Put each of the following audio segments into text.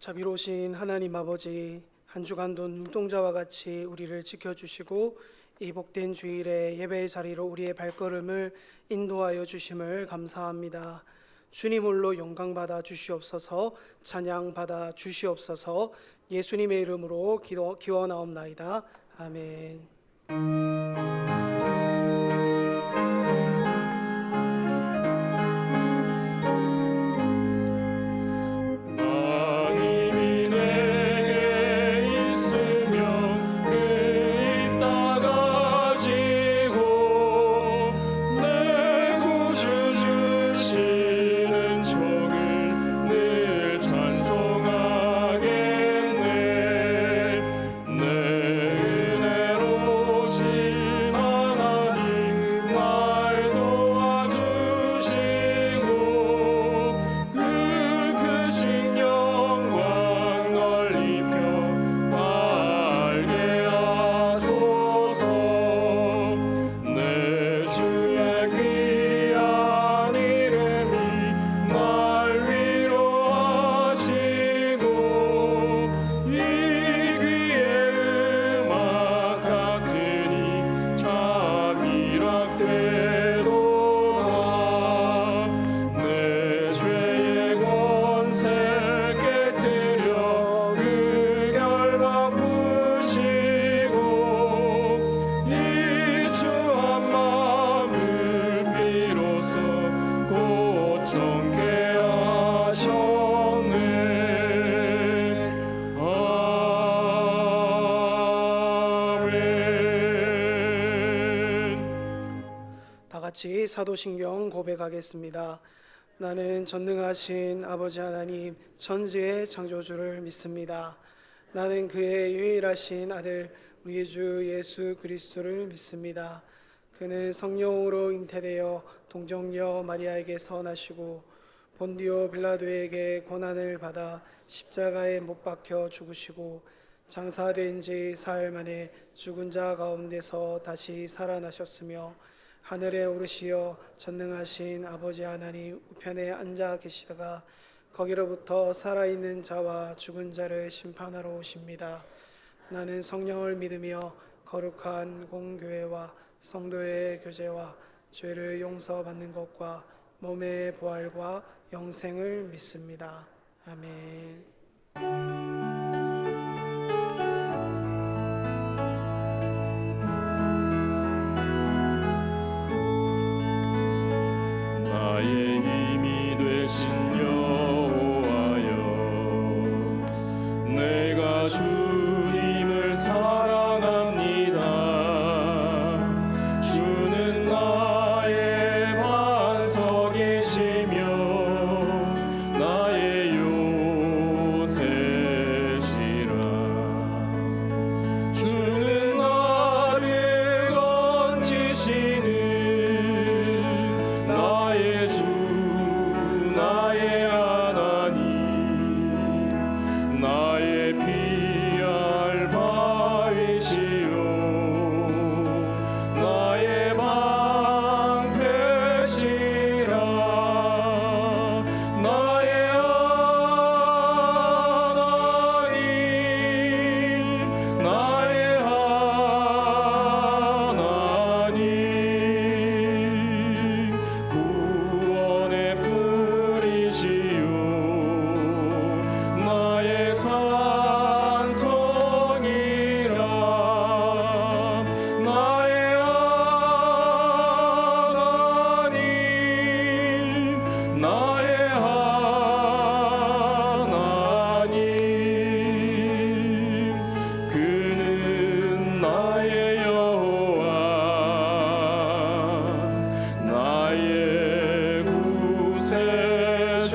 자비로우신 하나님 아버지, 한 주간도 눈동자와 같이 우리를 지켜주시고 이 복된 주일에 예배의 자리로 우리의 발걸음을 인도하여 주심을 감사합니다. 주님 홀로 영광받아 주시옵소서. 찬양받아 주시옵소서. 예수님의 이름으로 기원하옵나이다. 아멘. 같이 사도신경 고백하겠습니다. 나는 전능하신 아버지 하나님 천지의 창조주를 믿습니다. 나는 그의 유일하신 아들 우리 주 예수 그리스도를 믿습니다. 그는 성령으로 잉태되어 동정녀 마리아에게서 나시고 본디오 빌라도에게 고난을 받아 십자가에 못 박혀 죽으시고 장사된 지 사흘 만에 죽은 자 가운데서 다시 살아나셨으며 하늘에 오르시어 전능하신 아버지 하나님 우편에 앉아 계시다가 거기로부터 살아있는 자와 죽은 자를 심판하러 오십니다. 나는 성령을 믿으며 거룩한 공교회와 성도의 교제와 죄를 용서받는 것과 몸의 부활과 영생을 믿습니다. 아멘. 나의 힘이 되신 여호와여, 내가 주님을 사랑합니다. 주는 나의 반석이시며 나의 요새시라. 주는 나를 건지시는 나의 주 나의 하나님, 나의 피할 바위시요 나의 방패시라. 나의 하나님, 나의 하나님, 구원의 뿌리시요 나의 산성이라. 나의 하나님, 나의 하나님, 그는 나의 여호와, 나의 구세주.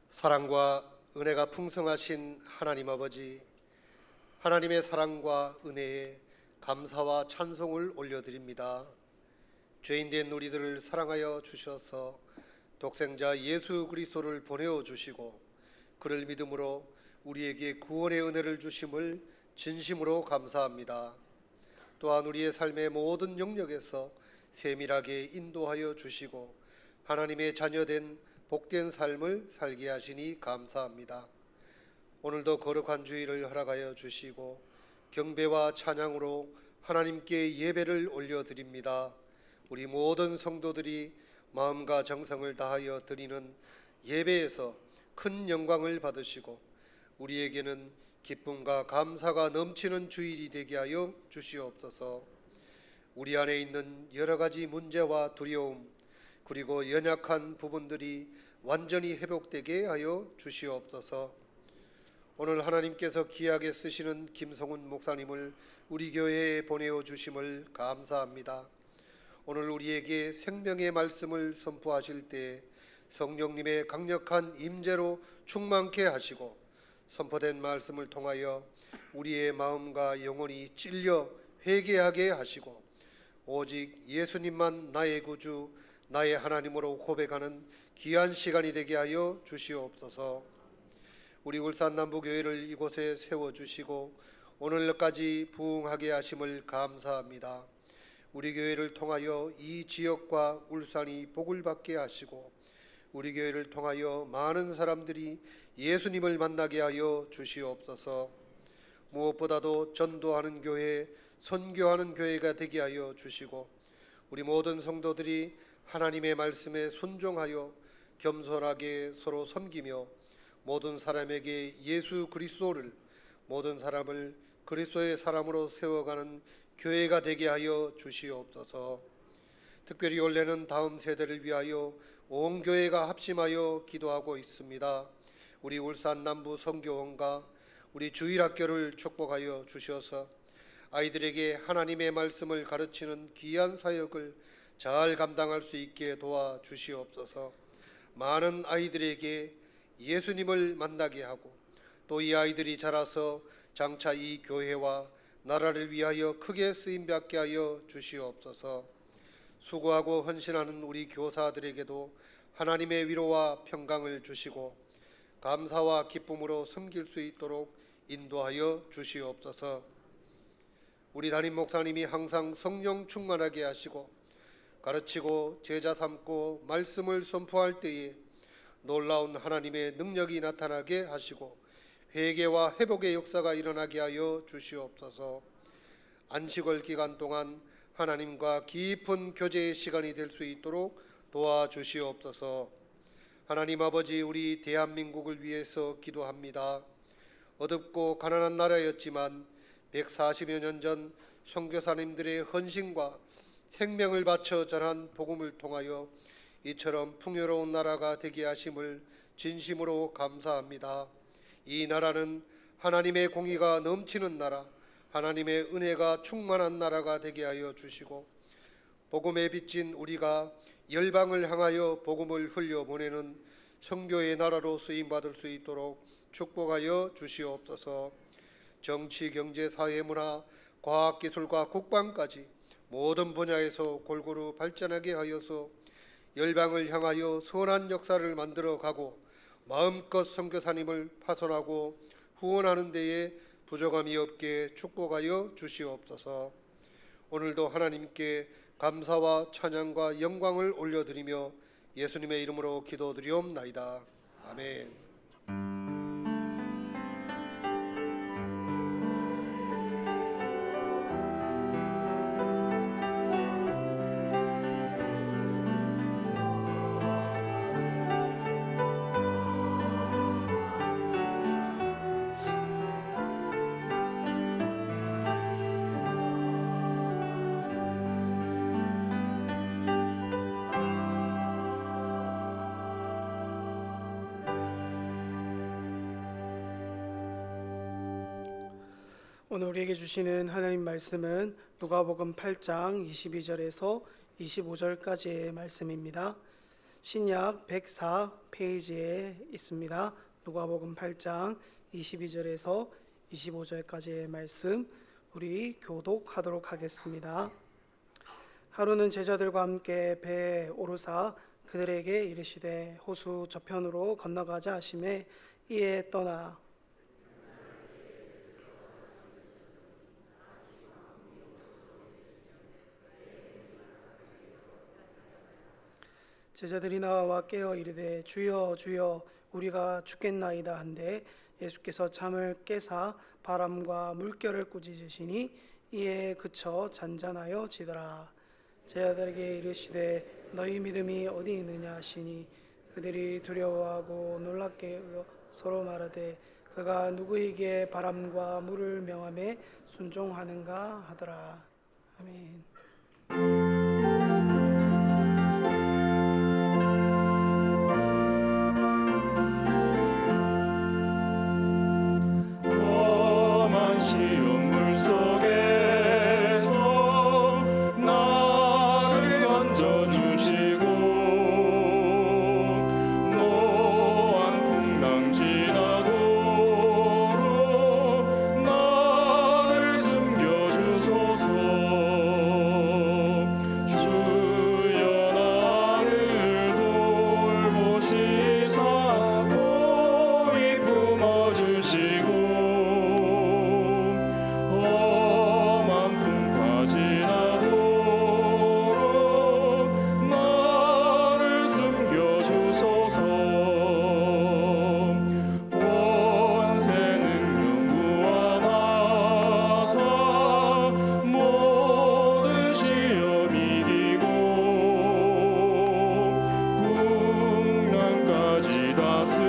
사랑과 은혜가 풍성하신 하나님 아버지, 하나님의 사랑과 은혜에 감사와 찬송을 올려드립니다. 죄인된 우리들을 사랑하여 주셔서 독생자 예수 그리스도를 보내어 주시고 그를 믿음으로 우리에게 구원의 은혜를 주심을 진심으로 감사합니다. 또한 우리의 삶의 모든 영역에서 세밀하게 인도하여 주시고 하나님의 자녀된 복된 삶을 살게 하시니 감사합니다. 오늘도 거룩한 주일을 허락하여 주시고 경배와 찬양으로 하나님께 예배를 올려드립니다. 우리 모든 성도들이 마음과 정성을 다하여 드리는 예배에서 큰 영광을 받으시고 우리에게는 기쁨과 감사가 넘치는 주일이 되게 하여 주시옵소서. 우리 안에 있는 여러 가지 문제와 두려움 그리고 연약한 부분들이 완전히 회복되게 하여 주시옵소서. 오늘 하나님께서 귀하게 쓰시는 김성훈 목사님을 우리 교회에 보내어 주심을 감사합니다. 오늘 우리에게 생명의 말씀을 선포하실 때 성령님의 강력한 임재로 충만케 하시고 선포된 말씀을 통하여 우리의 마음과 영혼이 찔려 회개하게 하시고 오직 예수님만 나의 구주 나의 하나님으로 고백하는 귀한 시간이 되게 하여 주시옵소서. 우리 울산 남부교회를 이곳에 세워주시고 오늘까지 부흥하게 하심을 감사합니다. 우리 교회를 통하여 이 지역과 울산이 복을 받게 하시고 우리 교회를 통하여 많은 사람들이 예수님을 만나게 하여 주시옵소서. 무엇보다도 전도하는 교회, 선교하는 교회가 되게 하여 주시고 우리 모든 성도들이 하나님의 말씀에 순종하여 겸손하게 서로 섬기며 모든 사람에게 예수 그리스도를 모든 사람을 그리스도의 사람으로 세워가는 교회가 되게 하여 주시옵소서. 특별히 올해는 다음 세대를 위하여 온 교회가 합심하여 기도하고 있습니다. 우리 울산 남부 선교원과 우리 주일학교를 축복하여 주셔서 아이들에게 하나님의 말씀을 가르치는 귀한 사역을 잘 감당할 수 있게 도와 주시옵소서. 많은 아이들에게 예수님을 만나게 하고 또 이 아이들이 자라서 장차 이 교회와 나라를 위하여 크게 쓰임받게 하여 주시옵소서. 수고하고 헌신하는 우리 교사들에게도 하나님의 위로와 평강을 주시고 감사와 기쁨으로 섬길 수 있도록 인도하여 주시옵소서. 우리 담임 목사님이 항상 성령 충만하게 하시고 가르치고 제자 삼고 말씀을 선포할 때에 놀라운 하나님의 능력이 나타나게 하시고 회개와 회복의 역사가 일어나게 하여 주시옵소서. 안식월 기간 동안 하나님과 깊은 교제의 시간이 될 수 있도록 도와주시옵소서. 하나님 아버지, 우리 대한민국을 위해서 기도합니다. 어둡고 가난한 나라였지만 140여 년 전 선교사님들의 헌신과 생명을 바쳐 전한 복음을 통하여 이처럼 풍요로운 나라가 되게 하심을 진심으로 감사합니다. 이 나라는 하나님의 공의가 넘치는 나라, 하나님의 은혜가 충만한 나라가 되게 하여 주시고 복음에 빚진 우리가 열방을 향하여 복음을 흘려보내는 선교의 나라로 쓰임받을 수 있도록 축복하여 주시옵소서. 정치, 경제, 사회, 문화, 과학, 기술과 국방까지 모든 분야에서 골고루 발전하게 하여서 열방을 향하여 선한 역사를 만들어가고 마음껏 선교사님을 파손하고 후원하는 데에 부족함이 없게 축복하여 주시옵소서. 오늘도 하나님께 감사와 찬양과 영광을 올려드리며 예수님의 이름으로 기도드리옵나이다. 아멘. 오늘 우리에게 주시는 하나님 말씀은 누가복음 8장 22절에서 25절까지의 말씀입니다. 신약 104페이지에 있습니다. 누가복음 8장 22절에서 25절까지의 말씀 우리 교독하도록 하겠습니다. 하루는 제자들과 함께 배에 오르사 그들에게 이르시되 호수 저편으로 건너가자 하시매 이에 떠나 제자들이 나와 깨어 이르되 주여 주여 우리가 죽겠나이다 한데 예수께서 잠을 깨사 바람과 물결을 꾸짖으시니 이에 그쳐 잔잔하여 지더라. 제자들에게 이르시되 너희 믿음이 어디 있느냐 하시니 그들이 두려워하고 놀랍게 서로 말하되 그가 누구에게 바람과 물을 명함에 순종하는가 하더라. 아멘. 험한 시험 물속에서 나를 건져주시고 노한 풍랑 지나도록 나를 숨겨주소서. 주여 나를 돌보시사 보이 품어주시고 험한 풍파 지나도록 나를 숨겨주소서. 본세 능력 무한하사 모든 시험 이기고 풍랑까지 다스리는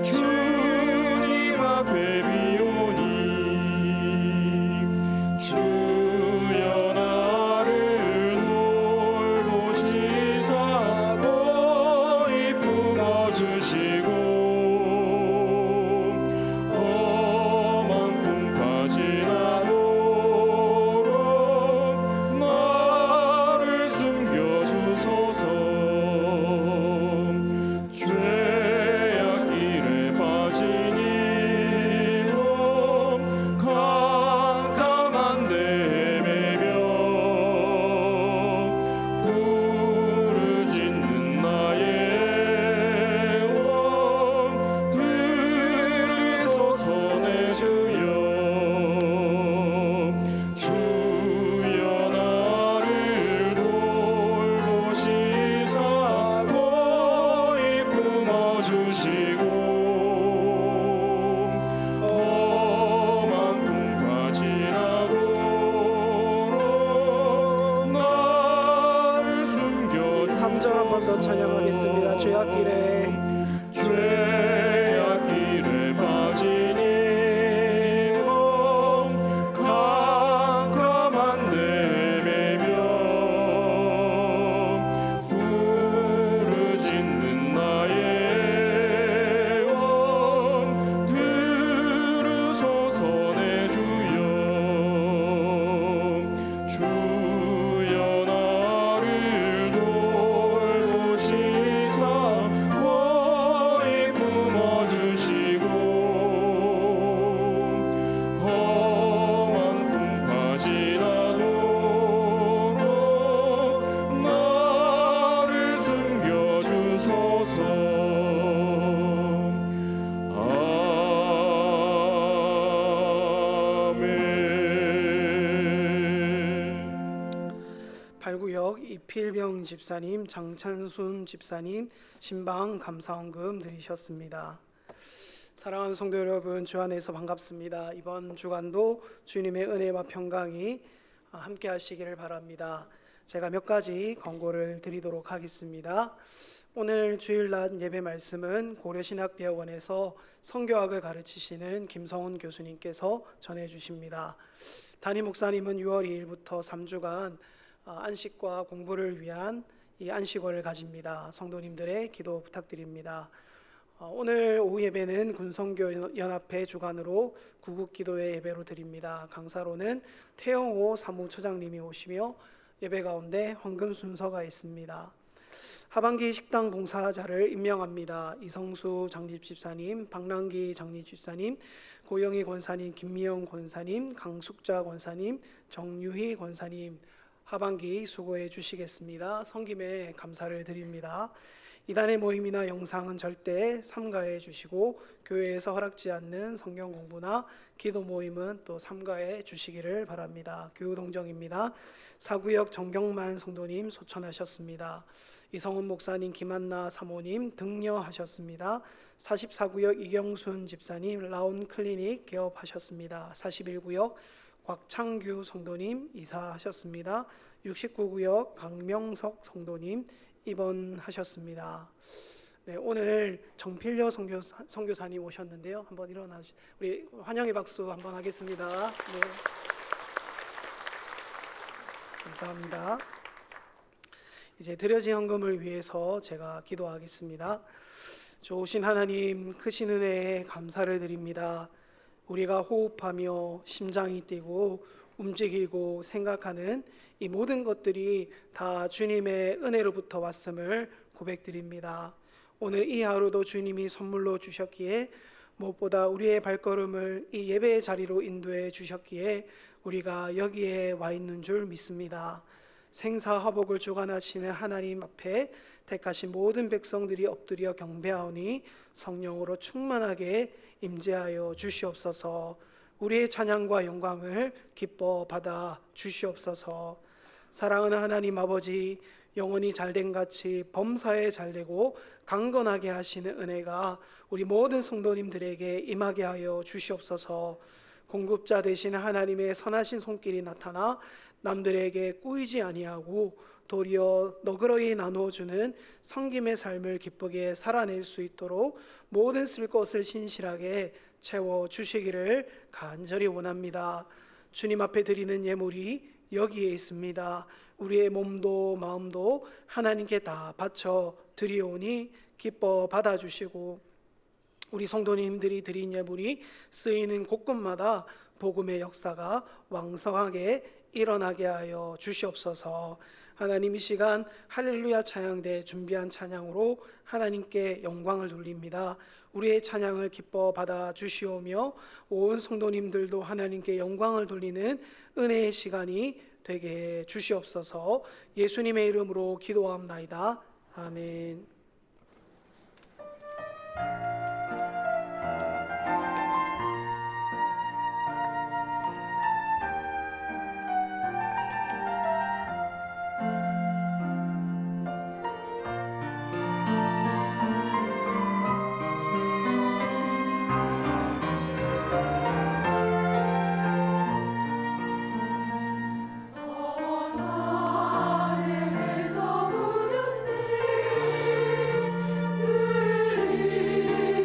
주님 앞에 비오니 주여 나를 돌보시사 보이 품어주시고 험한 풍파 지나도록 나를 숨겨주소서. 죄악길에 빠진 이놈 캄캄한 데 헤매며 부르짖는 나의 원 들으소서 내 주여. 주여 나를 돌보시사 보이 품어주시고 험한 풍파 지나도록 나를 숨겨주소서. 3절 한 번 더 찬양하겠습니다. 죄악길에 죄악길에 빠진 이놈 캄캄한 데 헤매며 부르짖는 나의 원 들으소서 내 주여. 주여 나를 돌보시사 보이 품어주시고 험한 풍파 지나도록 나를 숨겨주소서. 아멘. 발구역 이필병 집사님, 장찬순 집사님 신방 감사원금 드리셨습니다. 사랑하는 성도 여러분, 주 안에서 반갑습니다. 이번 주간도 주님의 은혜와 평강이 함께 하시기를 바랍니다. 제가 몇 가지 권고를 드리도록 하겠습니다. 오늘 주일낮 예배 말씀은 고려신학대학원에서 성교학을 가르치시는 김성훈 교수님께서 전해 주십니다. 담임 목사님은 6월 2일부터 3주간 안식과 공부를 위한 이 안식월을 가집니다. 성도님들의 기도 부탁드립니다. 오늘 오후 예배는 군성교연합회 주관으로 구국기도회 예배로 드립니다. 강사로는 태영호 사무처장님이 오시며 예배 가운데 헌금 순서가 있습니다. 하반기 식당 봉사자를 임명합니다. 이성수 장립집사님, 박랑기 장립집사님, 고영희 권사님, 김미영 권사님, 강숙자 권사님, 정유희 권사님 하반기 수고해 주시겠습니다. 성김에 감사를 드립니다. 이단의 모임이나 영상은 절대 삼가해 주시고 교회에서 허락지 않는 성경 공부나 기도 모임은 또 삼가해 주시기를 바랍니다. 교우동정입니다. 사구역 정경만 성도님 소천하셨습니다. 이성훈 목사님, 김한나 사모님 등려하셨습니다. 44구역 이경순 집사님 라운 클리닉 개업하셨습니다. 41구역 곽창규 성도님 이사하셨습니다. 69구역 강명석 성도님 입원하셨습니다. 네, 오늘 정필려 선교사님 오셨는데요. 한번 일어나시, 우리 환영의 박수 한번 하겠습니다. 네. 감사합니다. 이제 드려진 헌금을 위해서 제가 기도하겠습니다. 좋으신 하나님, 크신 은혜에 감사를 드립니다. 우리가 호흡하며 심장이 뛰고 움직이고 생각하는 이 모든 것들이 다 주님의 은혜로부터 왔음을 고백드립니다. 오늘 이 하루도 주님이 선물로 주셨기에 무엇보다 우리의 발걸음을 이 예배의 자리로 인도해 주셨기에 우리가 여기에 와 있는 줄 믿습니다. 생사화복을 주관하시는 하나님 앞에 택하신 모든 백성들이 엎드려 경배하오니 성령으로 충만하게 임재하여 주시옵소서. 우리의 찬양과 영광을 기뻐 받아 주시옵소서. 사랑하는 하나님 아버지, 영원히 잘된 같이 범사에 잘되고 강건하게 하시는 은혜가 우리 모든 성도님들에게 임하게 하여 주시옵소서. 공급자 되시는 하나님의 선하신 손길이 나타나 남들에게 꾸이지 아니하고 도리어 너그러이 나누어주는 섬김의 삶을 기쁘게 살아낼 수 있도록 모든 쓸 것을 신실하게 채워주시기를 간절히 원합니다. 주님 앞에 드리는 예물이 여기에 있습니다. 우리의 몸도 마음도 하나님께 다 바쳐 드리오니 기뻐 받아주시고 우리 성도님들이 드린 예물이 쓰이는 곳곳마다 복음의 역사가 왕성하게 일어나게 하여 주시옵소서. 하나님, 이 시간 할렐루야 찬양대 준비한 찬양으로 하나님께 영광을 돌립니다. 우리의 찬양을 기뻐 받아 주시오며 온 성도님들도 하나님께 영광을 돌리는 은혜의 시간이 되게 해 주시옵소서. 예수님의 이름으로 기도하옵나이다. 아멘. 서산에서 부르는 들리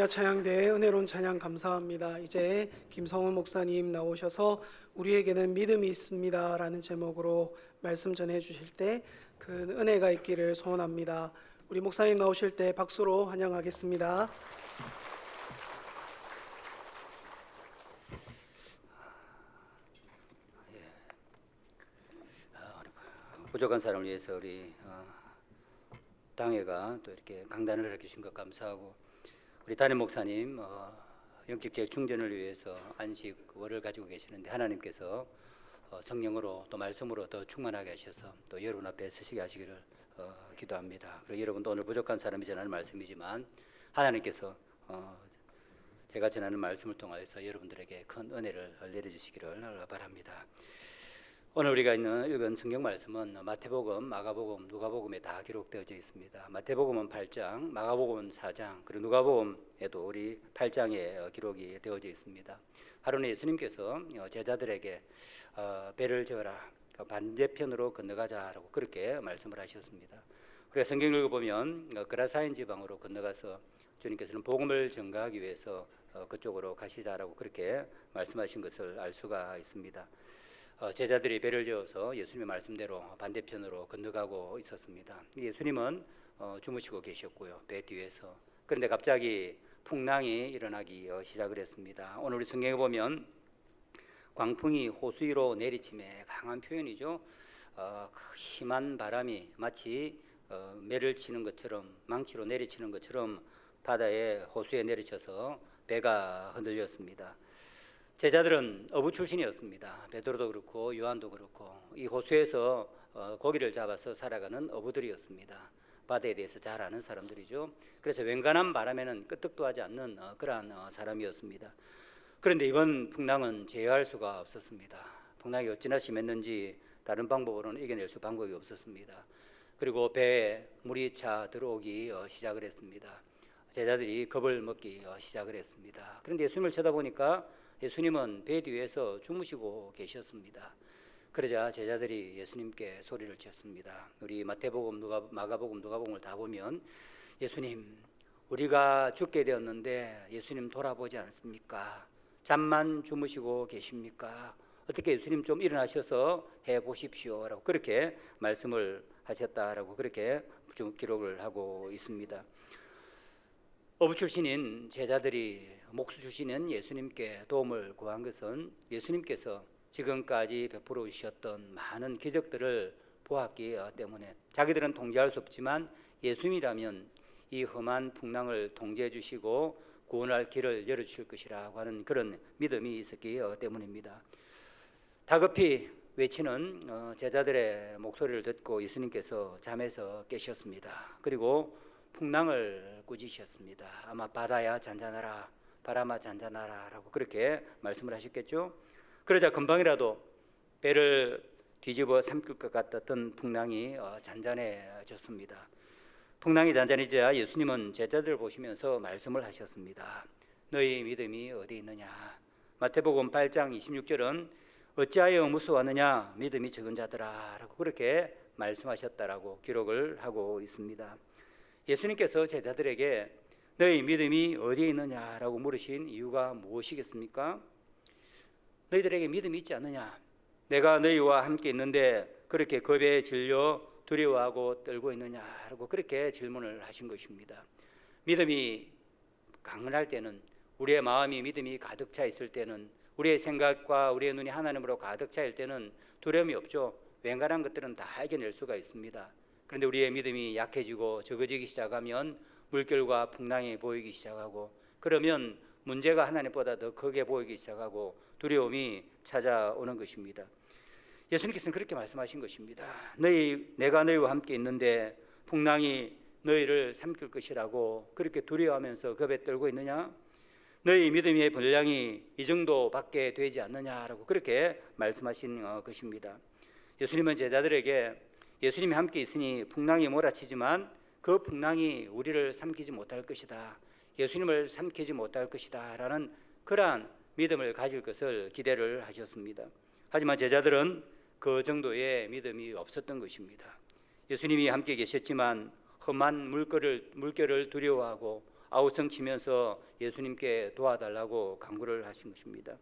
찬양대 은혜로운 찬양 감사합니다. 이제 김성훈 목사님 나오셔서 우리에게는 믿음이 있습니다라는 제목으로 말씀 전해 주실 때 그 은혜가 있기를 소원합니다. 우리 목사님 나오실 때 박수로 환영하겠습니다. 부족한 사람을 위해서 우리 당회가 또 이렇게 강단을 이렇게 주신 것 감사하고, 우리 담임 목사님 영적 재충전을 위해서 안식월을 가지고 계시는데 하나님께서 성령으로 또 말씀으로 더 충만하게 하셔서 또 여러분 앞에 서시게 하시기를 기도합니다. 그리고 여러분도 오늘 부족한 사람이 전하는 말씀이지만 하나님께서 제가 전하는 말씀을 통하여서 여러분들에게 큰 은혜를 내려주시기를 바랍니다. 오늘 우리가 읽은 성경 말씀은 마태복음, 마가복음, 누가복음에 다 기록되어져 있습니다. 마태복음은 8장, 마가복음은 4장, 그리고 누가복음에도 우리 8장에 기록이 되어져 있습니다. 하루는 예수님께서 제자들에게 배를 저어라, 반대편으로 건너가자라고 그렇게 말씀을 하셨습니다. 우리가 성경을 읽어보면 그라사인 지방으로 건너가서 주님께서는 복음을 전가하기 위해서 그쪽으로 가시자라고 그렇게 말씀하신 것을 알 수가 있습니다. 제자들이 배를 저어서 예수님의 말씀대로 반대편으로 건너가고 있었습니다. 예수님은 주무시고 계셨고요, 배 뒤에서. 그런데 갑자기 풍랑이 일어나기 시작을 했습니다. 오늘 우리 성경에 보면 광풍이 호수 위로 내리침에 강한 표현이죠. 심한 바람이 마치 매를 치는 것처럼, 망치로 내리치는 것처럼 바다에, 호수에 내리쳐서 배가 흔들렸습니다. 제자들은 어부 출신이었습니다. 베드로도 그렇고 요한도 그렇고 이 호수에서 고기를 잡아서 살아가는 어부들이었습니다. 바다에 대해서 잘 아는 사람들이죠. 그래서 웬간한 바람에는 끄떡도 하지 않는 그러한 사람이었습니다. 그런데 이번 풍랑은 제어할 수가 없었습니다. 풍랑이 어찌나 심했는지 다른 방법으로는 이겨낼 수 방법이 없었습니다. 그리고 배에 물이 차 들어오기 시작을 했습니다. 제자들이 겁을 먹기 시작을 했습니다. 그런데 예수님을 쳐다보니까 예수님은 배 뒤에서 주무시고 계셨습니다. 그러자 제자들이 예수님께 소리를 쳤습니다. 우리 마태복음, 마가복음, 누가복음을 다 보면 예수님, 우리가 죽게 되었는데 예수님 돌아보지 않습니까? 잠만 주무시고 계십니까? 어떻게 예수님 좀 일어나셔서 해보십시오라고 그렇게 말씀을 하셨다라고 그렇게 좀 기록을 하고 있습니다. 어부 출신인 제자들이 목수 출신인 예수님께 도움을 구한 것은 예수님께서 지금까지 베풀어 주셨던 많은 기적들을 보았기 때문에, 자기들은 통제할 수 없지만 예수님이라면 이 험한 풍랑을 통제해 주시고 구원할 길을 열어주실 것이라고 하는 그런 믿음이 있었기 때문입니다. 다급히 외치는 제자들의 목소리를 듣고 예수님께서 잠에서 깨셨습니다. 그리고 풍랑을 꾸짖으셨습니다. 아마 바다야 잔잔하라, 바람아 잔잔하라 라고 그렇게 말씀을 하셨겠죠. 그러자 금방이라도 배를 뒤집어 삼킬 것 같았던 풍랑이 잔잔해졌습니다. 풍랑이 잔잔해지자 예수님은 제자들을 보시면서 말씀을 하셨습니다. 너희 믿음이 어디 있느냐. 마태복음 8장 26절은 어찌하여 무서워하느냐 믿음이 적은 자들아 라고 그렇게 말씀하셨다라고 기록을 하고 있습니다. 예수님께서 제자들에게 너희 믿음이 어디에 있느냐라고 물으신 이유가 무엇이겠습니까? 너희들에게 믿음이 있지 않느냐? 내가 너희와 함께 있는데 그렇게 겁에 질려 두려워하고 떨고 있느냐라고 그렇게 질문을 하신 것입니다. 믿음이 강건할 때는, 우리의 마음이 믿음이 가득 차 있을 때는, 우리의 생각과 우리의 눈이 하나님으로 가득 차일 때는 두려움이 없죠. 웬간한 것들은 다 이겨낼 수가 있습니다. 그런데 우리의 믿음이 약해지고 적어지기 시작하면 물결과 풍랑이 보이기 시작하고, 그러면 문제가 하나님보다 더 크게 보이기 시작하고 두려움이 찾아오는 것입니다. 예수님께서는 그렇게 말씀하신 것입니다. 내가 너희와 함께 있는데 풍랑이 너희를 삼킬 것이라고 그렇게 두려워하면서 겁에 떨고 있느냐? 너희 믿음의 분량이 이 정도밖에 되지 않느냐라고 그렇게 말씀하신 것입니다. 예수님은 제자들에게 예수님이 함께 있으니 풍랑이 몰아치지만 그 풍랑이 우리를 삼키지 못할 것이다, 예수님을 삼키지 못할 것이다 라는 그러한 믿음을 가질 것을 기대를 하셨습니다. 하지만 제자들은 그 정도의 믿음이 없었던 것입니다. 예수님이 함께 계셨지만 험한 물결을 두려워하고 아우성 치면서 예수님께 도와달라고 간구를 하신 것입니다.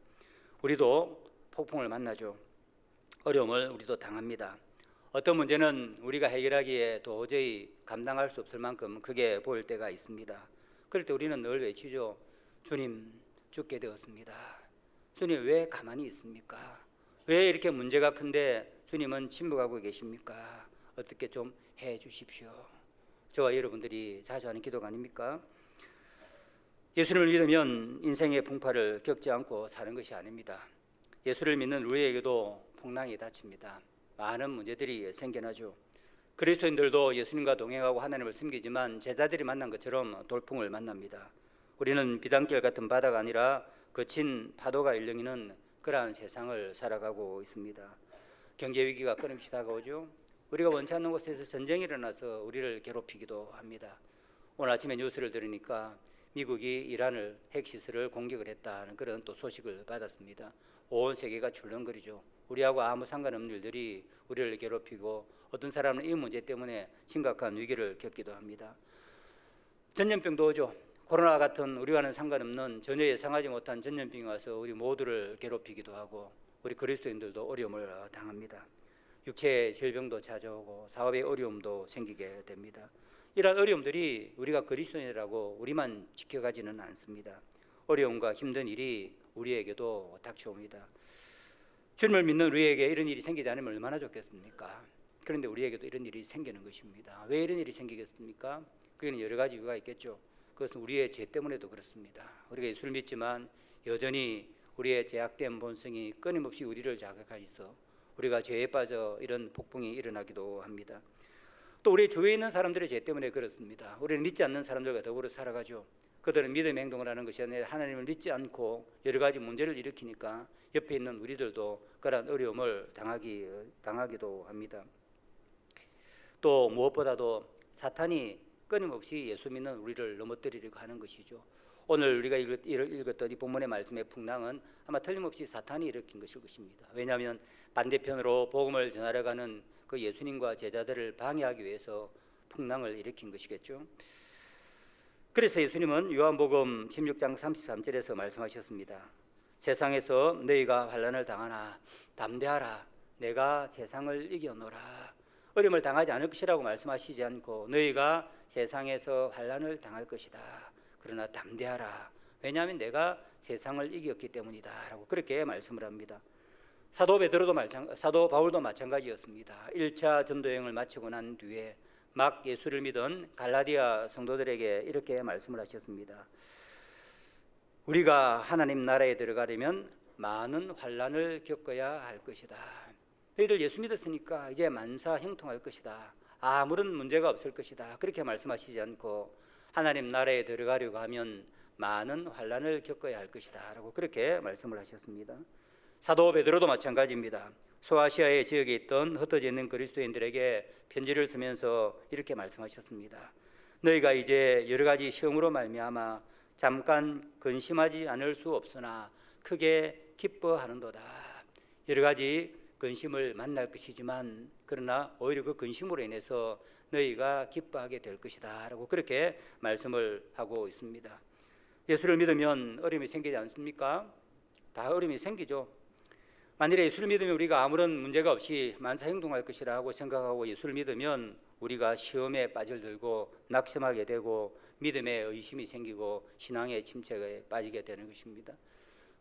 우리도 폭풍을 만나죠. 어려움을 우리도 당합니다. 어떤 문제는 우리가 해결하기에 도저히 감당할 수 없을 만큼 크게 보일 때가 있습니다. 그럴 때 우리는 늘 외치죠. 주님, 죽게 되었습니다. 주님, 왜 가만히 있습니까? 왜 이렇게 문제가 큰데 주님은 침묵하고 계십니까? 어떻게 좀 해 주십시오. 저와 여러분들이 자주 하는 기도가 아닙니까? 예수를 믿으면 인생의 풍파를 겪지 않고 사는 것이 아닙니다. 예수를 믿는 우리에게도 풍랑이 닥칩니다. 많은 문제들이 생겨나죠. 그리스도인들도 예수님과 동행하고 하나님을 섬기지만 제자들이 만난 것처럼 돌풍을 만납니다. 우리는 비단길 같은 바다가 아니라 거친 파도가 일렁이는 그러한 세상을 살아가고 있습니다. 경제 위기가 끊임없이 다가오죠. 우리가 원치 않는 곳에서 전쟁이 일어나서 우리를 괴롭히기도 합니다. 오늘 아침에 뉴스를 들으니까 미국이 이란을 핵시설을 공격을 했다는 그런 또 소식을 받았습니다. 온 세계가 출렁거리죠. 우리하고 아무 상관없는 일들이 우리를 괴롭히고 어떤 사람은 이 문제 때문에 심각한 위기를 겪기도 합니다. 전염병도 오죠. 코로나 같은 우리와는 상관없는 전혀 예상하지 못한 전염병이 와서 우리 모두를 괴롭히기도 하고 우리 그리스도인들도 어려움을 당합니다. 육체의 질병도 찾아오고 사업의 어려움도 생기게 됩니다. 이러한 어려움들이 우리가 그리스도인이라고 우리만 지켜가지는 않습니다. 어려움과 힘든 일이 우리에게도 닥쳐옵니다. 주님을 믿는 우리에게 이런 일이 생기지 않으면 얼마나 좋겠습니까? 그런데 우리에게도 이런 일이 생기는 것입니다. 왜 이런 일이 생기겠습니까? 그게는 여러 가지 이유가 있겠죠. 그것은 우리의 죄 때문에도 그렇습니다. 우리가 예수를 믿지만 여전히 우리의 죄악된 본성이 끊임없이 우리를 자극하고 있어 우리가 죄에 빠져 이런 폭풍이 일어나기도 합니다. 또 우리 주위에 있는 사람들의 죄 때문에 그렇습니다. 우리는 믿지 않는 사람들과 더불어 살아가죠. 그들은 믿음의 행동을 하는 것이 아니라 하나님을 믿지 않고 여러 가지 문제를 일으키니까 옆에 있는 우리들도 그러한 어려움을 당하기도 합니다. 또 무엇보다도 사탄이 끊임없이 예수 믿는 우리를 넘어뜨리려고 하는 것이죠. 오늘 우리가 읽었던 이 본문의 말씀의 풍랑은 아마 틀림없이 사탄이 일으킨 것일 것입니다. 왜냐하면 반대편으로 복음을 전하러 가는 그 예수님과 제자들을 방해하기 위해서 풍랑을 일으킨 것이겠죠. 그래서 예수님은 요한복음 16장 33절에서 말씀하셨습니다. 세상에서 너희가 환난을 당하나 담대하라. 내가 세상을 이겨노라. 어려움을 당하지 않을 것이라고 말씀하시지 않고 너희가 세상에서 환난을 당할 것이다. 그러나 담대하라. 왜냐하면 내가 세상을 이겼기 때문이다. 라고 그렇게 말씀을 합니다. 사도 바울도 마찬가지였습니다. 1차 전도여행을 마치고 난 뒤에 막 예수를 믿은 갈라디아 성도들에게 이렇게 말씀을 하셨습니다. 우리가 하나님 나라에 들어가려면 많은 환난을 겪어야 할 것이다. 너희들 예수 믿었으니까 이제 만사 형통할 것이다. 아무런 문제가 없을 것이다. 그렇게 말씀하시지 않고 하나님 나라에 들어가려고 하면 많은 환난을 겪어야 할 것이다 라고 그렇게 말씀을 하셨습니다. 사도 베드로도 마찬가지입니다. 소아시아의 지역에 있던 흩어져 있는 그리스도인들에게 편지를 쓰면서 이렇게 말씀하셨습니다. 너희가 이제 여러 가지 시험으로 말미암아 잠깐 근심하지 않을 수 없으나 크게 기뻐하는도다. 여러 가지 근심을 만날 것이지만 그러나 오히려 그 근심으로 인해서 너희가 기뻐하게 될 것이다 라고 그렇게 말씀을 하고 있습니다. 예수를 믿으면 어려움이 생기지 않습니까? 다 어려움이 생기죠. 만일에 예수를 믿으면 우리가 아무런 문제가 없이 만사형통할 것이라고 생각하고 예수를 믿으면 우리가 시험에 빠져들고 낙심하게 되고 믿음에 의심이 생기고 신앙의 침체에 빠지게 되는 것입니다.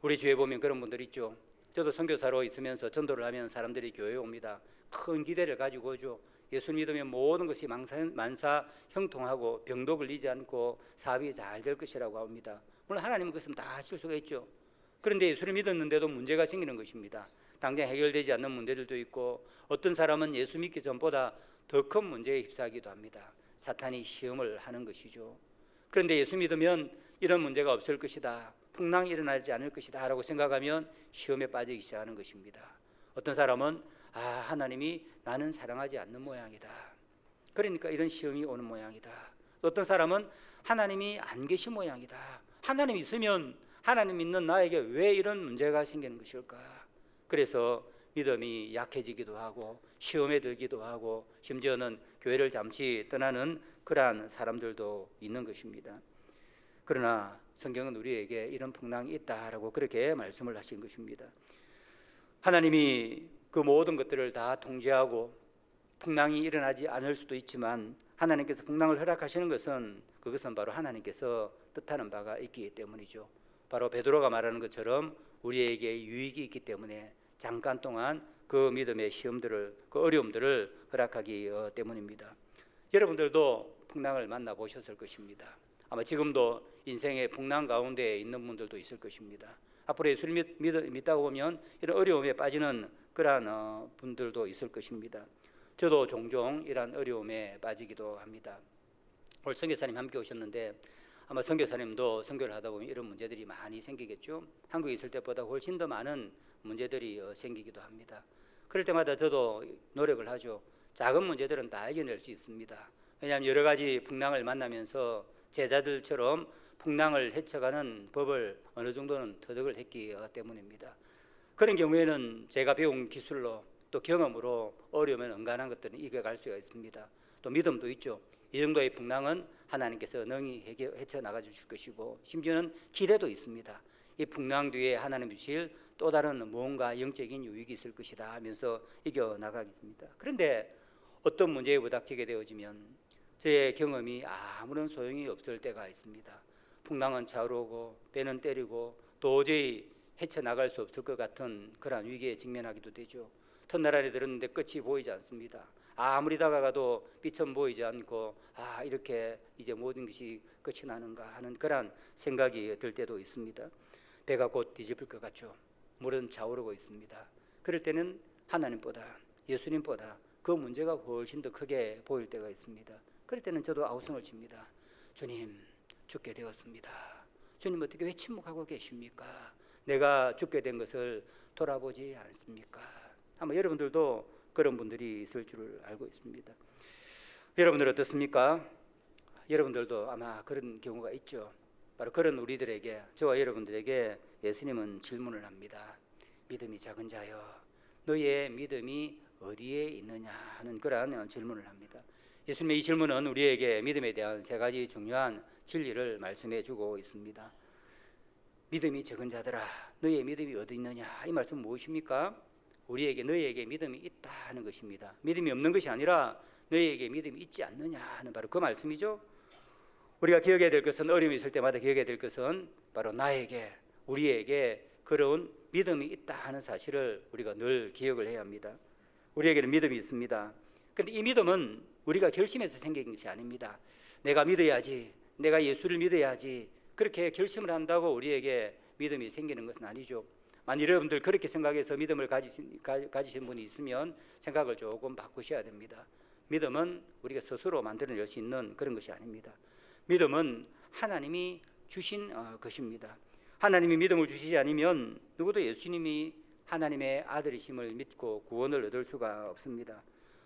우리 교회에 보면 그런 분들 있죠. 저도 선교사로 있으면서 전도를 하면 사람들이 교회에 옵니다. 큰 기대를 가지고 오죠. 예수 믿으면 모든 것이 만사 형통하고 병도 걸리지 않고 사업이 잘 될 것이라고 합니다. 물론 하나님은 그것은 다 하실 수가 있죠. 그런데 예수를 믿었는데도 문제가 생기는 것입니다. 당장 해결되지 않는 문제들도 있고 어떤 사람은 예수 믿기 전보다 더 큰 문제에 휩싸이기도 합니다. 사탄이 시험을 하는 것이죠. 그런데 예수 믿으면 이런 문제가 없을 것이다. 풍랑이 일어나지 않을 것이다 라고 생각하면 시험에 빠지기 시작하는 것입니다. 어떤 사람은 하나님이 나는 사랑하지 않는 모양이다. 그러니까 이런 시험이 오는 모양이다. 어떤 사람은 하나님이 안 계신 모양이다. 하나님이 있으면 하나님 믿는 나에게 왜 이런 문제가 생기는 것일까? 그래서 믿음이 약해지기도 하고 시험에 들기도 하고 심지어는 교회를 잠시 떠나는 그러한 사람들도 있는 것입니다. 그러나 성경은 우리에게 이런 풍랑이 있다라고 그렇게 말씀을 하신 것입니다. 하나님이 그 모든 것들을 다 통제하고 풍랑이 일어나지 않을 수도 있지만 하나님께서 풍랑을 허락하시는 것은 그것은 바로 하나님께서 뜻하는 바가 있기 때문이죠. 바로 베드로가 말하는 것처럼 우리에게 유익이 있기 때문에 잠깐 동안 그 믿음의 시험들을, 그 어려움들을 허락하기 때문입니다. 여러분들도 풍랑을 만나보셨을 것입니다. 아마 지금도 인생의 풍랑 가운데 있는 분들도 있을 것입니다. 앞으로 예수를 믿다가 보면 이런 어려움에 빠지는 그러한 분들도 있을 것입니다. 저도 종종 이러한 어려움에 빠지기도 합니다. 오늘 선교사님 함께 오셨는데 아마 선교사님도 선교를 하다 보면 이런 문제들이 많이 생기겠죠. 한국에 있을 때보다 훨씬 더 많은 문제들이 생기기도 합니다. 그럴 때마다 저도 노력을 하죠. 작은 문제들은 다 이겨낼 수 있습니다. 왜냐하면 여러 가지 풍랑을 만나면서 제자들처럼 풍랑을 헤쳐가는 법을 어느 정도는 터득을 했기 때문입니다. 그런 경우에는 제가 배운 기술로 또 경험으로 어려우면 은간한 것들은 이겨갈 수가 있습니다. 또 믿음도 있죠. 이 정도의 풍랑은 하나님께서 능히 헤쳐나가 주실 것이고 심지어는 기대도 있습니다. 이 풍랑 뒤에 하나님 주실 또 다른 뭔가 영적인 유익이 있을 것이다 하면서 이겨나가겠습니다. 그런데 어떤 문제에 부닥치게 되어지면 저의 경험이 아무런 소용이 없을 때가 있습니다. 풍랑은 차오르고 배는 때리고 도저히 헤쳐나갈 수 없을 것 같은 그런 위기에 직면하기도 되죠. 터널 들었는데 끝이 보이지 않습니다. 아무리 다가가도 빛은 보이지 않고 이렇게 이제 모든 것이 끝이 나는가 하는 그런 생각이 들 때도 있습니다. 배가 곧 뒤집을 것 같죠. 물은 차오르고 있습니다. 그럴 때는 하나님보다 예수님보다 그 문제가 훨씬 더 크게 보일 때가 있습니다. 그럴 때는 저도 아우성을 칩니다. 주님, 죽게 되었습니다. 주님 어떻게 왜 침묵하고 계십니까? 내가 죽게 된 것을 돌아보지 않습니까? 아마 여러분들도 그런 분들이 있을 줄 알고 있습니다. 여러분들 어떻습니까? 여러분들도 아마 그런 경우가 있죠. 바로 그런 우리들에게, 저와 여러분들에게 예수님은 질문을 합니다. 믿음이 작은 자여, 너의 믿음이 어디에 있느냐 하는 그러한 질문을 합니다. 예수님의 이 질문은 우리에게 믿음에 대한 세 가지 중요한 진리를 말씀해 주고 있습니다. 믿음이 적은 자들아, 너의 믿음이 어디 있느냐? 이 말씀은 무엇입니까? 우리에게 너희에게 믿음이 있다 하는 것입니다. 믿음이 없는 것이 아니라 너희에게 믿음이 있지 않느냐 하는 바로 그 말씀이죠. 우리가 기억해야 될 것은, 어려움이 있을 때마다 기억해야 될 것은 바로 나에게, 우리에게 그런 믿음이 있다 하는 사실을 우리가 늘 기억을 해야 합니다. 우리에게는 믿음이 있습니다. 그런데 이 믿음은 우리가 결심해서 생긴 것이 아닙니다. 내가 믿어야지, 내가 예수를 믿어야지, 그렇게 결심을 한다고 우리에게 믿음이 생기는 것은 아니죠. 만약 여러분들 그렇게 생각해서 믿음을 가지신 분이 있으면 생각을 조금 바꾸셔야 됩니다. 믿음은 우리가 스스로 만들어낼 수 있는 그런 것이 아닙니다. 믿음은 하나님이 주신 것입니다. 하나님이 믿음을 주시지 않으면 누구도 예수님이 하나님의 아들이심을 믿고 구원을 얻을 수가 없습니다.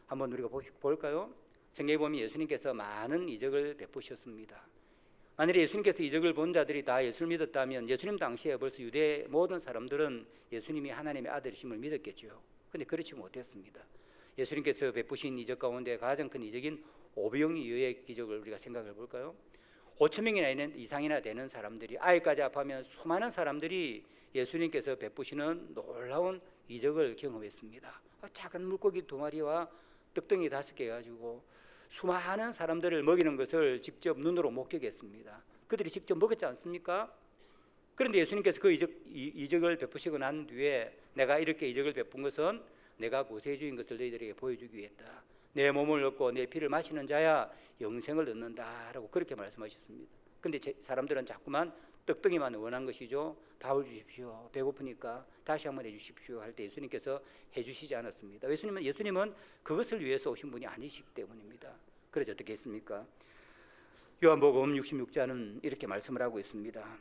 한번 우리가 볼까요? 성경에 보면 예수님께서 많은 이적을 베푸셨습니다. 만일에 예수님께서 이적을 본 자들이 다 예수를 믿었다면 예수님 당시에 벌써 유대 모든 사람들은 예수님이 하나님의 아들이심을 믿었겠죠. 그런데 그렇지 못했습니다. 예수님께서 베푸신 이적 가운데 가장 큰 이적인 오병이어의 기적을 우리가 생각해 볼까요? 5천 명이나 이상이나 되는 사람들이, 아이까지 합하면 수많은 사람들이 예수님께서 베푸시는 놀라운 이적을 경험했습니다. 작은 물고기 2마리와 떡덩이 5개 가지고 수많은 사람들을 먹이는 것을 직접 눈으로 목격했습니다. 그들이 직접 먹었지 않습니까? 그런데 예수님께서 그 이적을 베푸시고 난 뒤에 내가 이렇게 이적을 베푼 것은 내가 구세주인 것을 너희들에게 보여주기 위했다. 내 몸을 얻고 내 피를 마시는 자야 영생을 얻는다라고 그렇게 말씀하셨습니다. 그런데 사람들은 자꾸만 떡덩이만 원한 것이죠. 밥을 주십시오. 배고프니까 다시 한번 해주십시오 할 때 예수님께서 해주시지 않았습니다. 예수님은 그것을 위해서 오신 분이 아니시기 때문입니다. 그래서 어떻게 했습니까? 요한복음 66장은 이렇게 말씀을 하고 있습니다.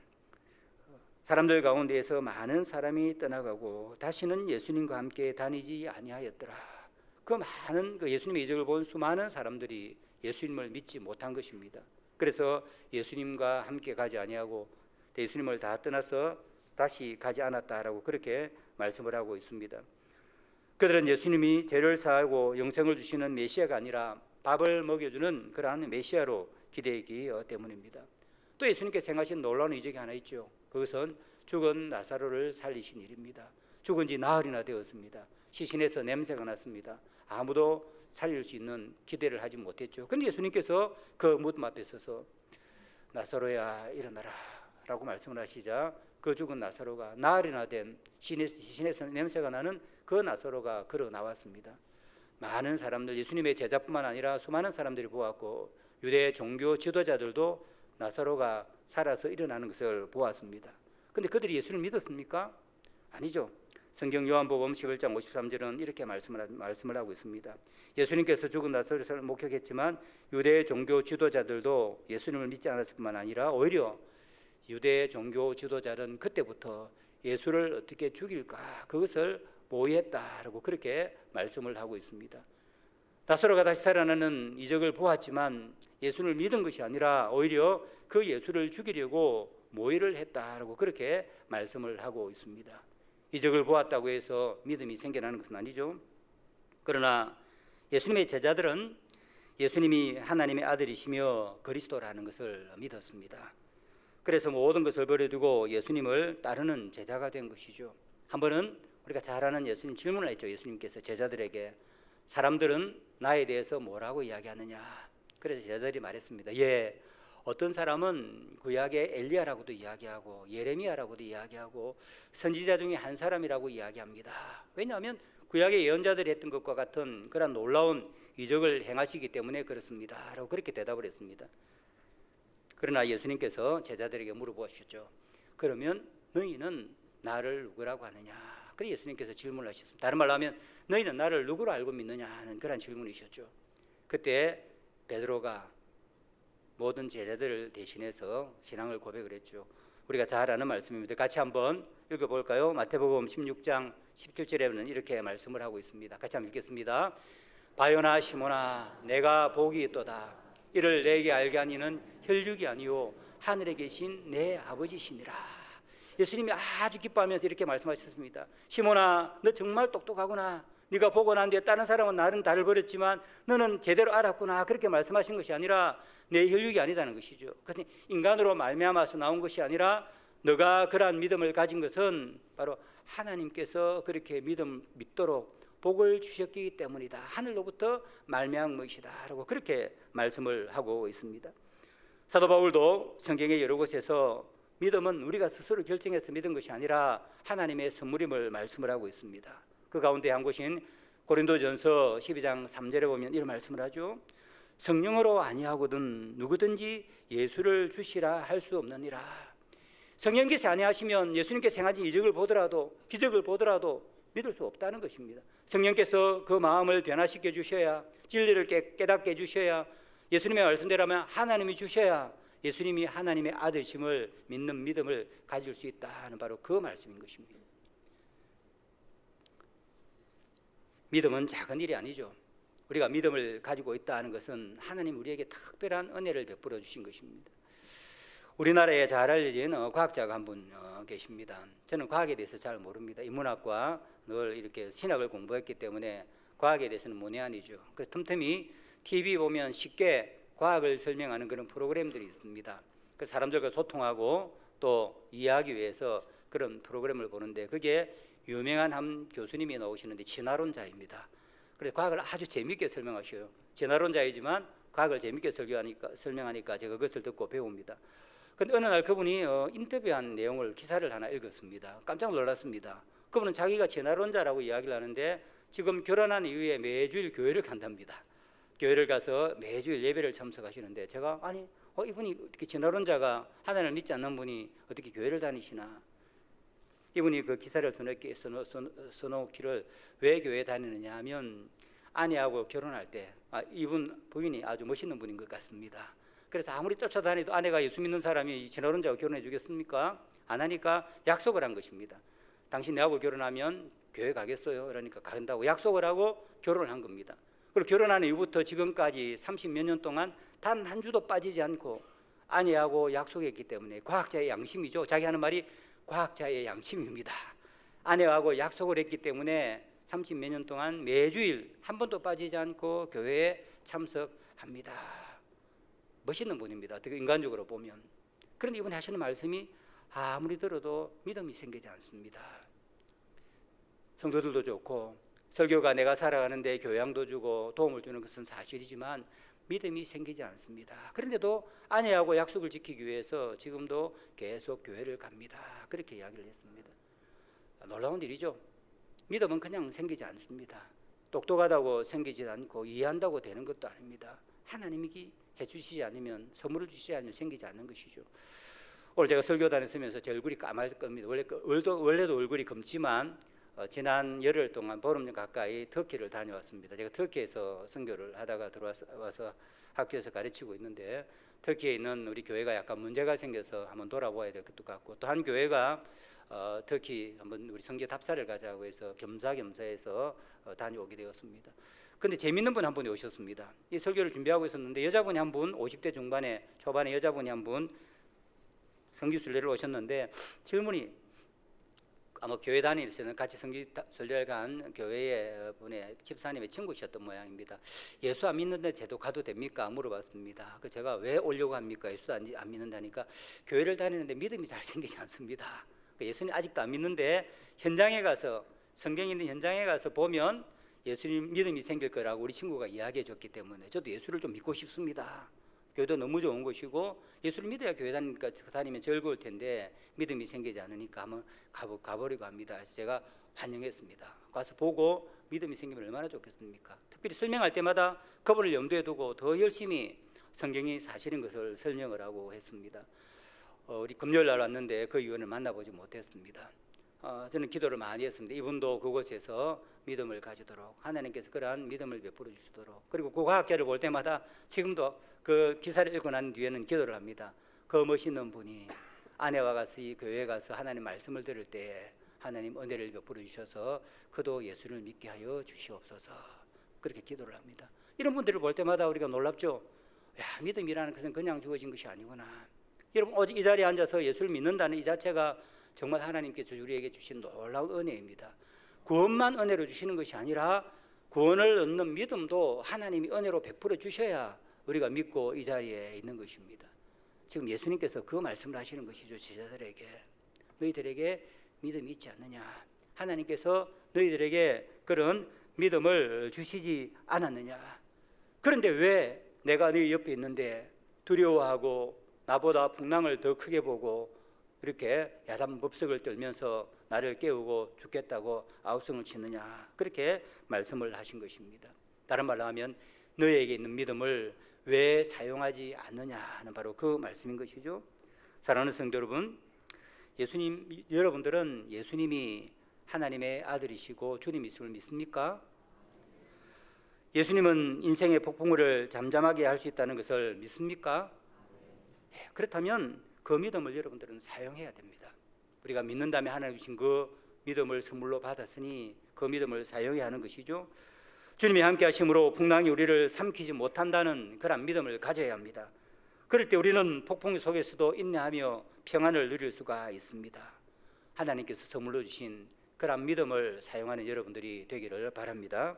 사람들 가운데에서 많은 사람이 떠나가고 다시는 예수님과 함께 다니지 아니하였더라. 그 많은 예수님의 이적을 본 수많은 사람들이 예수님을 믿지 못한 것입니다. 그래서 예수님과 함께 가지 아니하고 예수님을 다 떠나서 다시 가지 않았다라고 그렇게 말씀을 하고 있습니다. 그들은 예수님이 죄를 사하고 영생을 주시는 메시아가 아니라 밥을 먹여주는 그러한 메시아로 기대했기 때문입니다. 또 예수님께서 행하신 놀라운 이적이 하나 있죠. 그것은 죽은 나사로를 살리신 일입니다. 죽은 지 나흘이나 되었습니다. 시신에서 냄새가 났습니다. 아무도 살릴 수 있는 기대를 하지 못했죠. 그런데 예수님께서 그 무덤 앞에 서서 나사로야 일어나라 라고 말씀을 하시자 그 죽은 나사로가 나흘이나 된 시신에서 냄새가 나는 그 나사로가 걸어 나왔습니다. 많은 사람들, 예수님의 제자뿐만 아니라 수많은 사람들이 보았고 유대 종교 지도자들도 나사로가 살아서 일어나는 것을 보았습니다. 그런데 그들이 예수를 믿었습니까? 아니죠. 성경 요한복음 11장 53절은 이렇게 말씀을 하고 있습니다. 예수님께서 죽은 나사로를 목격했지만 유대 종교 지도자들도 예수님을 믿지 않았을 뿐만 아니라 오히려 유대 종교 지도자는 그때부터 예수를 어떻게 죽일까 그것을 모의했다라고 그렇게 말씀을 하고 있습니다. 나사로가 다시 살아나는 이적을 보았지만 예수를 믿은 것이 아니라 오히려 그 예수를 죽이려고 모의를 했다라고 그렇게 말씀을 하고 있습니다. 이적을 보았다고 해서 믿음이 생겨나는 것은 아니죠. 그러나 예수님의 제자들은 예수님이 하나님의 아들이시며 그리스도라는 것을 믿었습니다. 그래서 모든 것을 버려두고 예수님을 따르는 제자가 된 것이죠. 한 번은 우리가 잘 아는 예수님 질문을 했죠. 예수님께서 제자들에게 사람들은 나에 대해서 뭐라고 이야기하느냐. 그래서 제자들이 말했습니다. 예, 어떤 사람은 구약의 엘리야라고도 이야기하고 예레미야라고도 이야기하고 선지자 중에 한 사람이라고 이야기합니다. 왜냐하면 구약의 예언자들이 했던 것과 같은 그런 놀라운 이적을 행하시기 때문에 그렇습니다 라고 그렇게 대답을 했습니다. 그러나 예수님께서 제자들에게 물어보셨죠. 그러면 너희는 나를 누구라고 하느냐. 그래서 예수님께서 질문을 하셨습니다. 다른 말로 하면 너희는 나를 누구로 알고 믿느냐 하는 그런 질문이셨죠. 그때 베드로가 모든 제자들을 대신해서 신앙을 고백을 했죠. 우리가 잘 아는 말씀입니다. 같이 한번 읽어볼까요? 마태복음 16장 17절에는 이렇게 말씀을 하고 있습니다. 같이 한번 읽겠습니다. 바요나 시몬아 내가 복이 있도다. 이를 내게 알게 하니는 혈육이 아니요 하늘에 계신 내 아버지시니라. 예수님이 아주 기뻐하면서 이렇게 말씀하셨습니다. 시몬아 너 정말 똑똑하구나. 네가 보고 난 뒤에 다른 사람은 나를 버렸지만 너는 제대로 알았구나. 그렇게 말씀하신 것이 아니라 내 혈육이 아니다는 것이죠. 그래서 인간으로 말미암아서 나온 것이 아니라 너가 그러한 믿음을 가진 것은 바로 하나님께서 그렇게 믿도록 복을 주셨기 때문이다. 하늘로부터 말미암은 것이다 라고 그렇게 말씀을 하고 있습니다. 사도 바울도 성경의 여러 곳에서 믿음은 우리가 스스로 결정해서 믿은 것이 아니라 하나님의 선물임을 말씀을 하고 있습니다. 그 가운데 한 곳인 고린도전서 12장 3절에 보면 이런 말씀을 하죠. 성령으로 아니하거든 누구든지 예수를 주시라 할 수 없느니라. 성령께서 아니하시면 예수님께서 행하신 이적을 보더라도 기적을 보더라도 믿을 수 없다는 것입니다. 성령께서 그 마음을 변화시켜 주셔야 진리를 깨닫게 해주셔야 예수님의 말씀대로면 하나님이 주셔야 예수님이 하나님의 아들심을 믿는 믿음을 가질 수 있다는 바로 그 말씀인 것입니다. 믿음은 작은 일이 아니죠. 우리가 믿음을 가지고 있다는 것은 하나님 우리에게 특별한 은혜를 베풀어 주신 것입니다. 우리나라에 잘 알려진 과학자가 한 분 계십니다. 저는 과학에 대해서 잘 모릅니다. 인문학과 늘 이렇게 신학을 공부했기 때문에 과학에 대해서는 문외한이죠. 그래서 틈틈이 TV 보면 쉽게 과학을 설명하는 그런 프로그램들이 있습니다. 그 사람들과 소통하고 또 이해하기 위해서 그런 프로그램을 보는데 그게 유명한 한 교수님이 나오시는데 진화론자입니다. 그래서 과학을 아주 재미있게 설명하셔요. 진화론자이지만 과학을 재미있게 설명하니까 제가 그것을 듣고 배웁니다. 근데 어느 날 그분이 인터뷰한 내용을 기사를 하나 읽었습니다. 깜짝 놀랐습니다. 그분은 자기가 진화론자라고 이야기를 하는데 지금 결혼한 이후에 매주일 교회를 간답니다. 교회를 가서 매주일 예배를 참석하시는데 제가 이분이 어떻게 진화론자가 하나님을 믿지 않는 분이 어떻게 교회를 다니시나. 이분이 그 기사를 써놓기를 왜 교회 다니느냐 하면 아내하고 결혼할 때 이분 부인이 아주 멋있는 분인 것 같습니다. 그래서 아무리 쫓아다니도 아내가 예수 믿는 사람이 진화론자하고 결혼해 주겠습니까? 안 하니까 약속을 한 것입니다. 당신 내하고 결혼하면 교회 가겠어요? 그러니까 간다고 약속을 하고 결혼을 한 겁니다. 그리고 결혼한 이후부터 지금까지 30몇 년 동안 단 한 주도 빠지지 않고 아내하고 약속했기 때문에 과학자의 양심이죠. 자기 하는 말이 과학자의 양심입니다. 아내하고 약속을 했기 때문에 30몇 년 동안 매주일 한 번도 빠지지 않고 교회에 참석합니다. 멋있는 분입니다. 되게 인간적으로 보면. 그런데 이번에 하시는 말씀이 아무리 들어도 믿음이 생기지 않습니다. 성도들도 좋고 설교가 내가 살아가는데 교양도 주고 도움을 주는 것은 사실이지만 믿음이 생기지 않습니다. 그런데도 아내하고 약속을 지키기 위해서 지금도 계속 교회를 갑니다. 그렇게 이야기를 했습니다. 놀라운 일이죠. 믿음은 그냥 생기지 않습니다. 똑똑하다고 생기지 않고 이해한다고 되는 것도 아닙니다. 하나님이 해주시지 않으면, 선물을 주시지 않으면 생기지 않는 것이죠. 오늘 제가 설교 다녔으면서 제 얼굴이 까말 겁니다. 원래도 얼굴이 검지만 지난 열흘 동안 보름년 가까이 터키를 다녀왔습니다. 제가 터키에서 선교를 하다가 들어와서 학교에서 가르치고 있는데, 터키에 있는 우리 교회가 약간 문제가 생겨서 한번 돌아보아야 될 것도 같고, 또 한 교회가 터키 한번 우리 선교 답사를 가자고 해서 겸사겸사해서 다녀오게 되었습니다. 근데 재밌는 분 한 분이 오셨습니다. 이 설교를 준비하고 있었는데 여자분이 한 분, 50대 중반에 초반에 여자분이 한 분 선교순례를 오셨는데, 질문이 아마 교회 다니시는 같이 선교순례를 간 교회의 분의 집사님의 친구셨던 모양입니다. 예수 안 믿는데 제도 가도 됩니까? 물어봤습니다. 그 제가 왜 오려고 합니까? 예수 안 믿는다니까. 교회를 다니는데 믿음이 잘 생기지 않습니다. 예수님 아직도 안 믿는데 현장에 가서, 성경에 있는 현장에 가서 보면 예수님 믿음이 생길 거라고 우리 친구가 이야기해 줬기 때문에 저도 예수를 좀 믿고 싶습니다. 교회도 너무 좋은 것이고 예수를 믿어야 교회 다니면 즐거울 텐데 믿음이 생기지 않으니까 한번 가보려고 합니다. 그래서 제가 환영했습니다. 가서 보고 믿음이 생기면 얼마나 좋겠습니까? 특별히 설명할 때마다 그분을 염두에 두고 더 열심히 성경이 사실인 것을 설명을 하고 했습니다. 우리 금요일 날 왔는데 그 의원을 만나보지 못했습니다. 저는 기도를 많이 했습니다. 이분도 그곳에서 믿음을 가지도록, 하나님께서 그러한 믿음을 베풀어 주시도록. 그리고 그 과학자를 볼 때마다 지금도 그 기사를 읽고 난 뒤에는 기도를 합니다. 그 멋있는 분이 아내와 같이 교회에 가서 하나님 말씀을 들을 때 하나님 은혜를 베풀어 주셔서 그도 예수를 믿게 하여 주시옵소서. 그렇게 기도를 합니다. 이런 분들을 볼 때마다 우리가 놀랍죠. 야, 믿음이라는 것은 그냥 주어진 것이 아니구나. 여러분, 오직 이 자리에 앉아서 예수를 믿는다는 이 자체가 정말 하나님께서 우리에게 주신 놀라운 은혜입니다. 구원만 은혜로 주시는 것이 아니라 구원을 얻는 믿음도 하나님이 은혜로 베풀어 주셔야 우리가 믿고 이 자리에 있는 것입니다. 지금 예수님께서 그 말씀을 하시는 것이죠. 제자들에게, 너희들에게 믿음이 있지 않느냐, 하나님께서 너희들에게 그런 믿음을 주시지 않았느냐. 그런데 왜 내가 너희 옆에 있는데 두려워하고 나보다 풍랑을 더 크게 보고 이렇게 야단법석을 떨면서 나를 깨우고 죽겠다고 아우성을 치느냐, 그렇게 말씀을 하신 것입니다. 다른 말로 하면 너희에게 있는 믿음을 왜 사용하지 않느냐 하는 바로 그 말씀인 것이죠. 사랑하는 성도 여러분, 여러분들은 예수님이 하나님의 아들이시고 주님이심을 믿습니까? 예수님은 인생의 폭풍우를 잠잠하게 할 수 있다는 것을 믿습니까? 그렇다면 그 믿음을 여러분들은 사용해야 됩니다. 우리가 믿는다면 하나님 주신 그 믿음을 선물로 받았으니 그 믿음을 사용해야 하는 것이죠. 주님이 함께 하심으로 풍랑이 우리를 삼키지 못한다는 그런 믿음을 가져야 합니다. 그럴 때 우리는 폭풍 속에서도 인내하며 평안을 누릴 수가 있습니다. 하나님께서 선물로 주신 그런 믿음을 사용하는 여러분들이 되기를 바랍니다.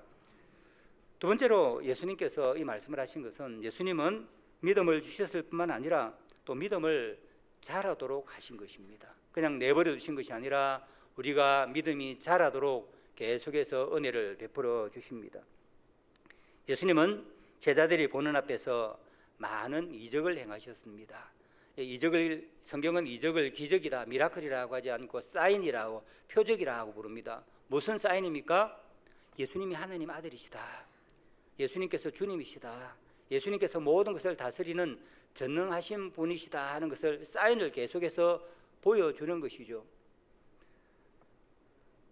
두 번째로 예수님께서 이 말씀을 하신 것은, 예수님은 믿음을 주셨을 뿐만 아니라 또 믿음을 자라도록 하신 것입니다. 그냥 내버려 두신 것이 아니라 우리가 믿음이 자라도록 계속해서 은혜를 베풀어 주십니다. 예수님은 제자들이 보는 앞에서 많은 이적을 행하셨습니다. 성경은 이적을 기적이다, 미라클이라고 하지 않고 사인이라고, 표적이라고 부릅니다. 무슨 사인입니까? 예수님이 하나님 아들이시다, 예수님께서 주님이시다, 예수님께서 모든 것을 다스리는 전능하신 분이시다 하는 것을, 사인을 계속해서 보여주는 것이죠.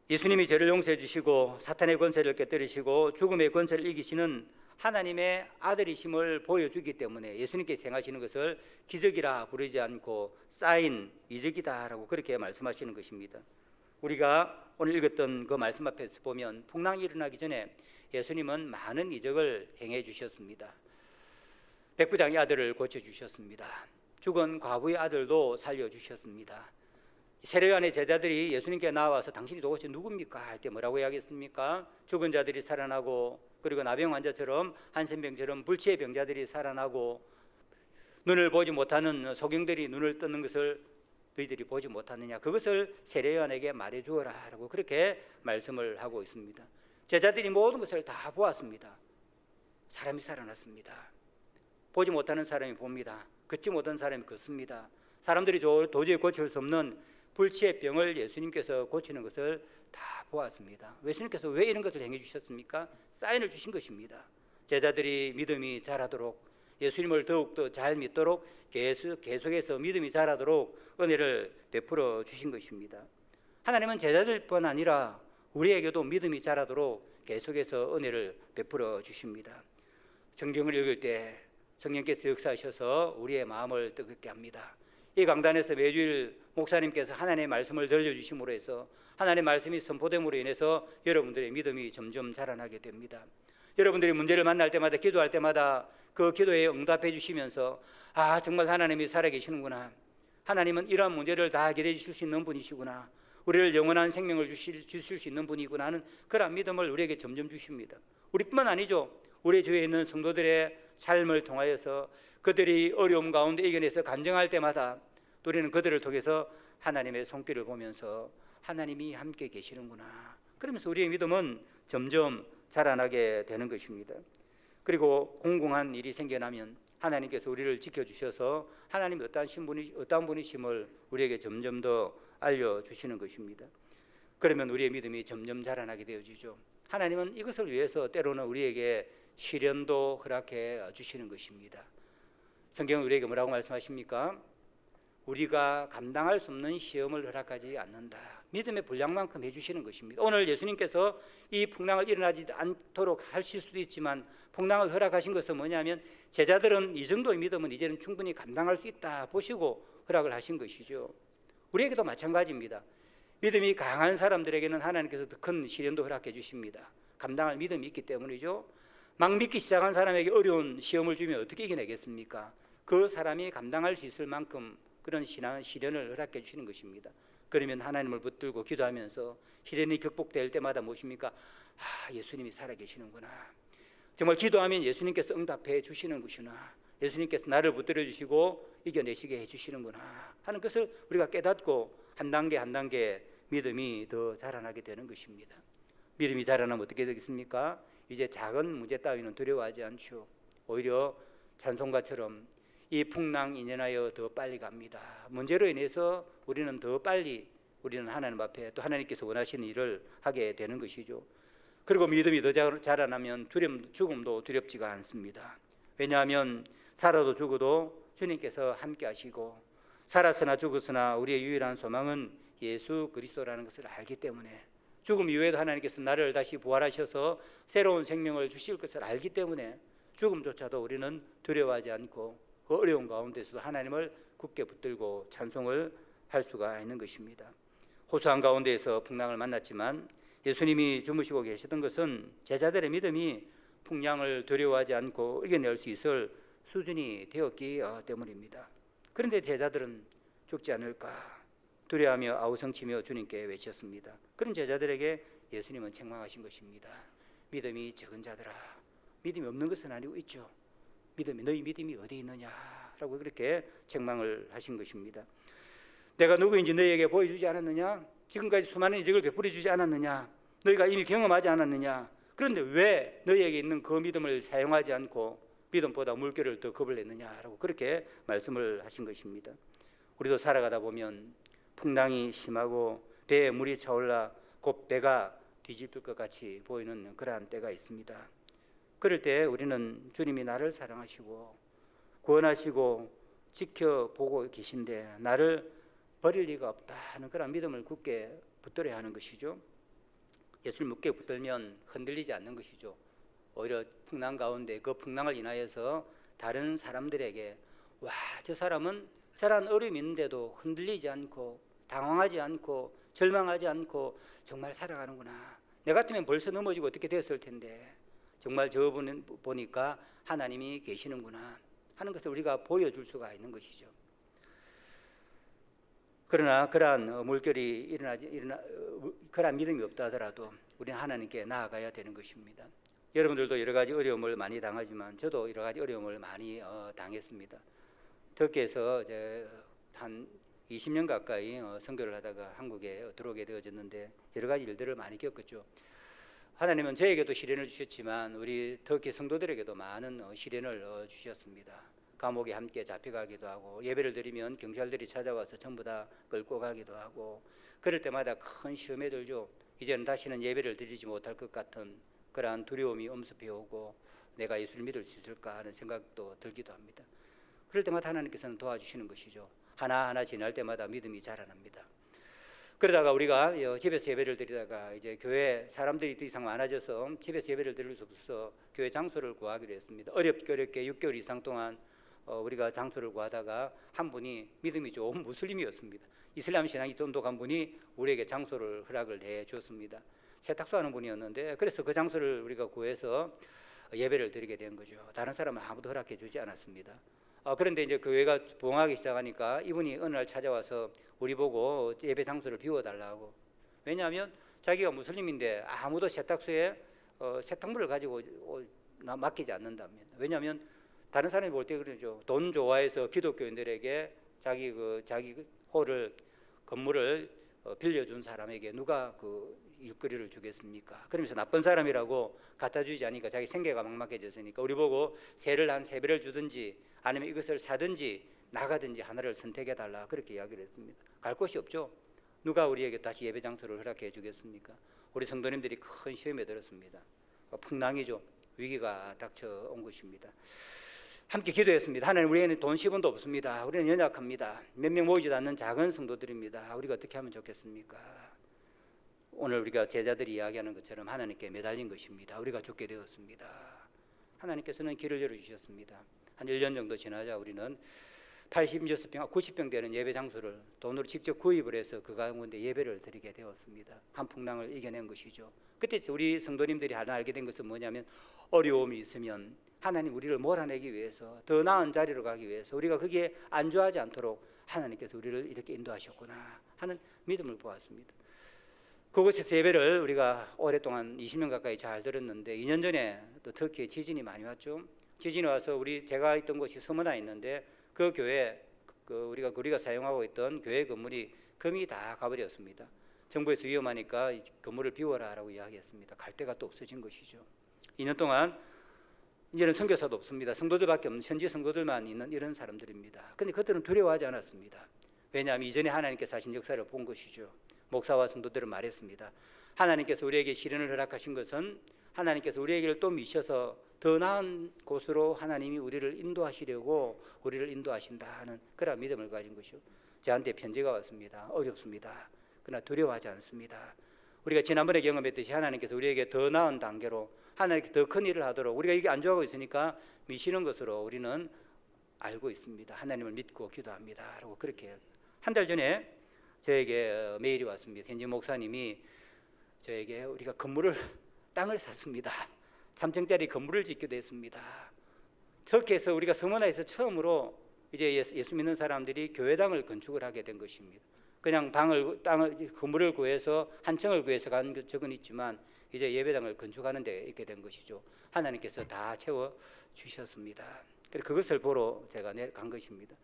예수님이 죄를 용서해 주시고 사탄의 권세를 깨뜨리시고 죽음의 권세를 이기시는 하나님의 아들이심을 보여주기 때문에 예수님께서 행하시는 것을 기적이라 부르지 않고 사인, 이적이다라고 그렇게 말씀하시는 것입니다. 우리가 오늘 읽었던 그 말씀 앞에서 보면 풍랑이 일어나기 전에 예수님은 많은 이적을 행해 주셨습니다. 백부장의 아들을 고쳐주셨습니다. 죽은 과부의 아들도 살려주셨습니다. 세례요한의 제자들이 예수님께 나와서 당신이 도대체 누굽니까? 할 때 뭐라고 이야기했습니까? 죽은 자들이 살아나고, 그리고 나병 환자처럼, 한센병처럼 불치의 병자들이 살아나고, 눈을 보지 못하는 소경들이 눈을 뜨는 것을 너희들이 보지 못하느냐, 그것을 세례 요한에게 말해 주어라라고 그렇게 말씀을 하고 있습니다. 제자들이 모든 것을 다 보았습니다. 사람이 살아났습니다. 보지 못하는 사람이 봅니다. 걷지 못하는 사람이 걷습니다. 사람들이 도저히 고칠 수 없는 불치의 병을 예수님께서 고치는 것을 다 보았습니다. 예수님께서 왜 이런 것을 행해 주셨습니까? 사인을 주신 것입니다. 제자들이 믿음이 자라도록, 예수님을 더욱더 잘 믿도록 계속해서 믿음이 자라도록 은혜를 베풀어 주신 것입니다. 하나님은 제자들뿐 아니라 우리에게도 믿음이 자라도록 계속해서 은혜를 베풀어 주십니다. 성경을 읽을 때 성령께서 역사하셔서 우리의 마음을 뜨겁게 합니다. 이 강단에서 매주일 목사님께서 하나님의 말씀을 들려주심으로 해서 하나님의 말씀이 선포됨으로 인해서 여러분들의 믿음이 점점 자라나게 됩니다. 여러분들이 문제를 만날 때마다, 기도할 때마다 그 기도에 응답해 주시면서 정말 하나님이 살아계시는구나, 하나님은 이러한 문제를 다 해결해 주실 수 있는 분이시구나, 우리를 영원한 생명을 주실 수 있는 분이구나 하는 그런 믿음을 우리에게 점점 주십니다. 우리뿐만 아니죠. 우리 주위에 있는 성도들의 삶을 통하여서 그들이 어려움 가운데 이겨내서 간증할 때마다 우리는 그들을 통해서 하나님의 손길을 보면서 하나님이 함께 계시는구나, 그러면서 우리의 믿음은 점점 자라나게 되는 것입니다. 그리고 공공한 일이 생겨나면 하나님께서 우리를 지켜주셔서 하나님이 어떠한 분이심을 우리에게 점점 더 알려주시는 것입니다. 그러면 우리의 믿음이 점점 자라나게 되어지죠. 하나님은 이것을 위해서 때로는 우리에게 시련도 허락해 주시는 것입니다. 성경은 우리에게 뭐라고 말씀하십니까? 우리가 감당할 수 없는 시험을 허락하지 않는다. 믿음의 분량만큼 해주시는 것입니다. 오늘 예수님께서 이 풍랑을 일어나지 않도록 하실 수도 있지만 풍랑을 허락하신 것은 뭐냐면 제자들은 이 정도의 믿음은 이제는 충분히 감당할 수 있다 보시고 허락을 하신 것이죠. 우리에게도 마찬가지입니다. 믿음이 강한 사람들에게는 하나님께서 더 큰 시련도 허락해 주십니다. 감당할 믿음이 있기 때문이죠. 막 믿기 시작한 사람에게 어려운 시험을 주면 어떻게 이겨내겠습니까? 그 사람이 감당할 수 있을 만큼 그런 시련을 허락해 주시는 것입니다. 그러면 하나님을 붙들고 기도하면서 시련이 극복될 때마다 무엇입니까? 예수님이 살아계시는구나, 정말 기도하면 예수님께서 응답해 주시는 것이구나, 예수님께서 나를 붙들어 주시고 이겨내시게 해주시는구나 하는 것을 우리가 깨닫고 한 단계 한 단계 믿음이 더 자라나게 되는 것입니다. 믿음이 자라나면 어떻게 되겠습니까? 이제 작은 문제 따위는 두려워하지 않죠. 오히려 찬송가처럼 이 풍랑 인연하여 더 빨리 갑니다. 문제로 인해서 우리는 더 빨리 우리는 하나님 앞에 또 하나님께서 원하시는 일을 하게 되는 것이죠. 그리고 믿음이 더 자라나면 죽음도 두렵지가 않습니다. 왜냐하면 살아도 죽어도 주님께서 함께 하시고 살았으나 죽었으나 우리의 유일한 소망은 예수 그리스도라는 것을 알기 때문에, 죽음 이후에도 하나님께서 나를 다시 부활하셔서 새로운 생명을 주실 것을 알기 때문에 죽음조차도 우리는 두려워하지 않고 그 어려운 가운데서도 하나님을 굳게 붙들고 찬송을 할 수가 있는 것입니다. 호소한 가운데에서 풍랑을 만났지만 예수님이 주무시고 계시던 것은 제자들의 믿음이 풍랑을 두려워하지 않고 이겨낼 수 있을 수준이 되었기 때문입니다. 그런데 제자들은 죽지 않을까 두려워하며 아우성치며 주님께 외쳤습니다. 그런 제자들에게 예수님은 책망하신 것입니다. 믿음이 적은 자들아, 믿음이 없는 것은 아니고 있죠. 너희 믿음이 어디 있느냐라고 그렇게 책망을 하신 것입니다. 내가 누구인지 너희에게 보여주지 않았느냐? 지금까지 수많은 이적을 베풀어 주지 않았느냐? 너희가 이미 경험하지 않았느냐? 그런데 왜 너희에게 있는 그 믿음을 사용하지 않고 믿음보다 물결을 더 겁을 냈느냐라고 그렇게 말씀을 하신 것입니다. 우리도 살아가다 보면 풍랑이 심하고 배에 물이 차올라 곧 배가 뒤집힐 것 같이 보이는 그러한 때가 있습니다. 그럴 때 우리는 주님이 나를 사랑하시고 구원하시고 지켜보고 계신데 나를 버릴 리가 없다 하는 그런 믿음을 굳게 붙들어야 하는 것이죠. 예수를 굳게 붙들면 흔들리지 않는 것이죠. 오히려 풍랑 가운데 그 풍랑을 인하여서 다른 사람들에게 저 사람은 저런 어려움이 있는데도 흔들리지 않고 당황하지 않고 절망하지 않고 정말 살아가는구나, 내 같으면 벌써 넘어지고 어떻게 됐을 텐데 정말 저분은 보니까 하나님이 계시는구나 하는 것을 우리가 보여줄 수가 있는 것이죠. 그러나 그러한 물결이 그러한 믿음이 없다 하더라도 우리는 하나님께 나아가야 되는 것입니다. 여러분들도 여러 가지 어려움을 많이 당하지만 저도 여러 가지 어려움을 많이 당했습니다. 터키에서 이제 한 20년 가까이 선교를 하다가 한국에 들어오게 되어졌는데 여러 가지 일들을 많이 겪었죠. 하나님은 저에게도 시련을 주셨지만 우리 터키 성도들에게도 많은 시련을 주셨습니다. 감옥에 함께 잡혀가기도 하고 예배를 드리면 경찰들이 찾아와서 전부 다 끌고 가기도 하고 그럴 때마다 큰 시험에 들죠. 이제는 다시는 예배를 드리지 못할 것 같은 그러한 두려움이 엄습해 오고 내가 예수를 믿을 수 있을까 하는 생각도 들기도 합니다. 그럴 때마다 하나님께서는 도와주시는 것이죠. 하나하나 지날 때마다 믿음이 자라납니다. 그러다가 우리가 집에서 예배를 드리다가 이제 교회 사람들이 더 이상 많아져서 집에서 예배를 드릴 수 없어서 교회 장소를 구하기로 했습니다. 어렵게 6개월 이상 동안 우리가 장소를 구하다가 한 분이 믿음이 좋은 무슬림이었습니다. 이슬람 신앙이 돈독한 분이 우리에게 장소를 허락을 해 줬습니다. 세탁소 하는 분이었는데 그래서 그 장소를 우리가 구해서 예배를 드리게 된 거죠. 다른 사람은 아무도 허락해 주지 않았습니다. 그런데 이제 교회가 부흥하기 시작하니까 이분이 어느 날 찾아와서 우리 보고 예배 장소를 비워달라고. 왜냐하면 자기가 무슬림인데 아무도 세탁소에 세탁물을 가지고 맡기지 않는답니다. 왜냐하면 다른 사람이 볼 때 그러죠. 돈 좋아해서 기독교인들에게 자기 홀을 건물을 빌려준 사람에게 누가 그 일거리를 주겠습니까? 그러면서 나쁜 사람이라고 갖다 주지 않으니까 자기 생계가 막막해졌으니까 우리 보고 세를 한 3배를 주든지 아니면 이것을 사든지 나가든지 하나를 선택해 달라 그렇게 이야기를 했습니다. 갈 곳이 없죠. 누가 우리에게 다시 예배 장소를 허락해 주겠습니까? 우리 성도님들이 큰 시험에 들었습니다. 풍랑이죠. 위기가 닥쳐온 것입니다. 함께 기도했습니다. 하나님, 우리에게는 돈 10원도 없습니다. 우리는 연약합니다. 몇 명 모이지도 않는 작은 성도들입니다. 우리가 어떻게 하면 좋겠습니까? 오늘 우리가 제자들이 이야기하는 것처럼 하나님께 매달린 것입니다. 우리가 죽게 되었습니다. 하나님께서는 길을 열어주셨습니다. 한 1년 정도 지나자 우리는 86병, 90병 되는 예배 장소를 돈으로 직접 구입을 해서 그 가운데 예배를 드리게 되었습니다. 한 풍랑을 이겨낸 것이죠. 그때 우리 성도님들이 하나 알게 된 것은 뭐냐면 어려움이 있으면 하나님 우리를 몰아내기 위해서 더 나은 자리로 가기 위해서 우리가 거기에 안주하지 않도록 하나님께서 우리를 이렇게 인도하셨구나 하는 믿음을 보았습니다. 그곳에서 예배를 우리가 오랫동안 20년 가까이 잘 들었는데 2년 전에 또 터키에 지진이 많이 왔죠. 지진이 와서 제가 있던 곳이 서머나에 있는데 그 교회 우리가 사용하고 있던 교회 건물이 금이 다 가버렸습니다. 정부에서 위험하니까 이 건물을 비워라라고 이야기했습니다. 갈 데가 또 없어진 것이죠. 2년 동안 이제는 선교사도 없습니다. 성도들밖에 없는 현지 성도들만 있는 이런 사람들입니다. 그런데 그들은 두려워하지 않았습니다. 왜냐하면 이전에 하나님께서 하신 역사를 본 것이죠. 목사와 성도들은 말했습니다. 하나님께서 우리에게 시련을 허락하신 것은 하나님께서 우리에게를 또 미셔서 더 나은 곳으로 하나님이 우리를 인도하시려고 우리를 인도하신다 하는 그런 믿음을 가진 것이요. 저한테 편지가 왔습니다. 어렵습니다. 그러나 두려워하지 않습니다. 우리가 지난번에 경험했듯이 하나님께서 우리에게 더 나은 단계로 하나님께 더 큰 일을 하도록 우리가 이게 안주하고 있으니까 미시는 것으로 우리는 알고 있습니다. 하나님을 믿고 기도합니다. 라고 그렇게 한 달 전에 저에게 메일이 왔습니다. 현지 목사님이 저에게 우리가 땅을 샀습니다. 3층짜리 건물을 짓게 됐습니다. 터키에서 우리가 서머나에서 처음으로 이제 예수 믿는 사람들이 교회당을 건축을 하게 된 것입니다. 그냥 건물을 구해서 한 층을 구해서 간 적은 있지만 이제 예배당을 건축하는 데 있게 된 것이죠. 하나님께서 다 채워 주셨습니다. 그래서 그것을 보러 제가 간 것입니다.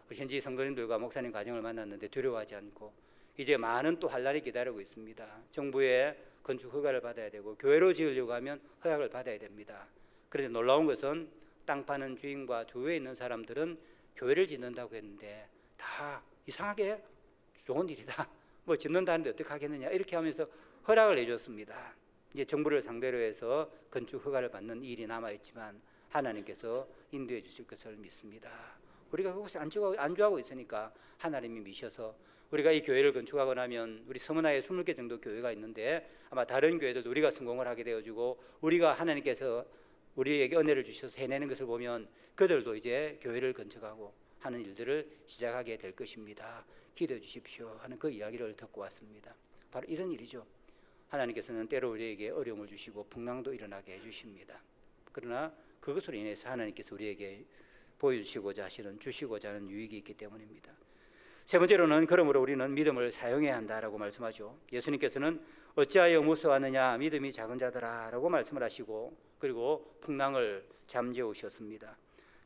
우리 현지 성도님들과 목사님 가정을 만났는데 두려워하지 않고 이제 많은 또 환란이 기다리고 있습니다. 정부의 건축 허가를 받아야 되고 교회로 지으려고 하면 허락을 받아야 됩니다. 그런데 놀라운 것은 땅 파는 주인과 주위에 있는 사람들은 교회를 짓는다고 했는데 다 이상하게 좋은 일이다. 뭐 짓는다는데 어떻게 하겠느냐 이렇게 하면서 허락을 해줬습니다. 이제 정부를 상대로 해서 건축 허가를 받는 일이 남아 있지만 하나님께서 인도해 주실 것을 믿습니다. 우리가 그곳에 안주하고 있으니까 하나님이 미셔서 우리가 이 교회를 건축하고 나면 우리 서머나에 20개 정도 교회가 있는데 아마 다른 교회들도 우리가 성공을 하게 되어지고 우리가 하나님께서 우리에게 은혜를 주셔서 해내는 것을 보면 그들도 이제 교회를 건축하고 하는 일들을 시작하게 될 것입니다. 기도해 주십시오 하는 그 이야기를 듣고 왔습니다. 바로 이런 일이죠. 하나님께서는 때로 우리에게 어려움을 주시고 풍랑도 일어나게 해주십니다. 그러나 그것으로 인해서 하나님께서 우리에게 보여주시고자 주시고자 하는 유익이 있기 때문입니다. 세 번째로는 그러므로 우리는 믿음을 사용해야 한다라고 말씀하죠. 예수님께서는 어찌하여 무서워하느냐 믿음이 작은 자들아 라고 말씀을 하시고 그리고 풍랑을 잠재우셨습니다.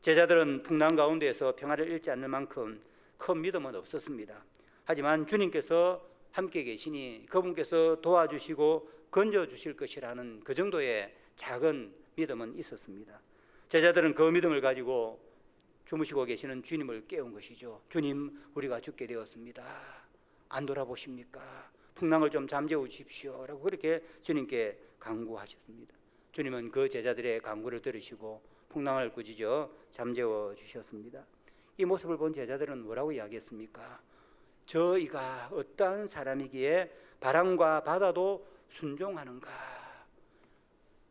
제자들은 풍랑 가운데에서 평화를 잃지 않는 만큼 큰 믿음은 없었습니다. 하지만 주님께서 함께 계시니 그분께서 도와주시고 건져주실 것이라는 그 정도의 작은 믿음은 있었습니다. 제자들은 그 믿음을 가지고 주무시고 계시는 주님을 깨운 것이죠. 주님, 우리가 죽게 되었습니다. 안 돌아보십니까? 풍랑을 좀 잠재워 주십시오 라고 그렇게 주님께 간구하셨습니다. 주님은 그 제자들의 간구를 들으시고 풍랑을 꾸짖어 잠재워 주셨습니다. 이 모습을 본 제자들은 뭐라고 이야기했습니까? 저희가 어떠한 사람이기에 바람과 바다도 순종하는가?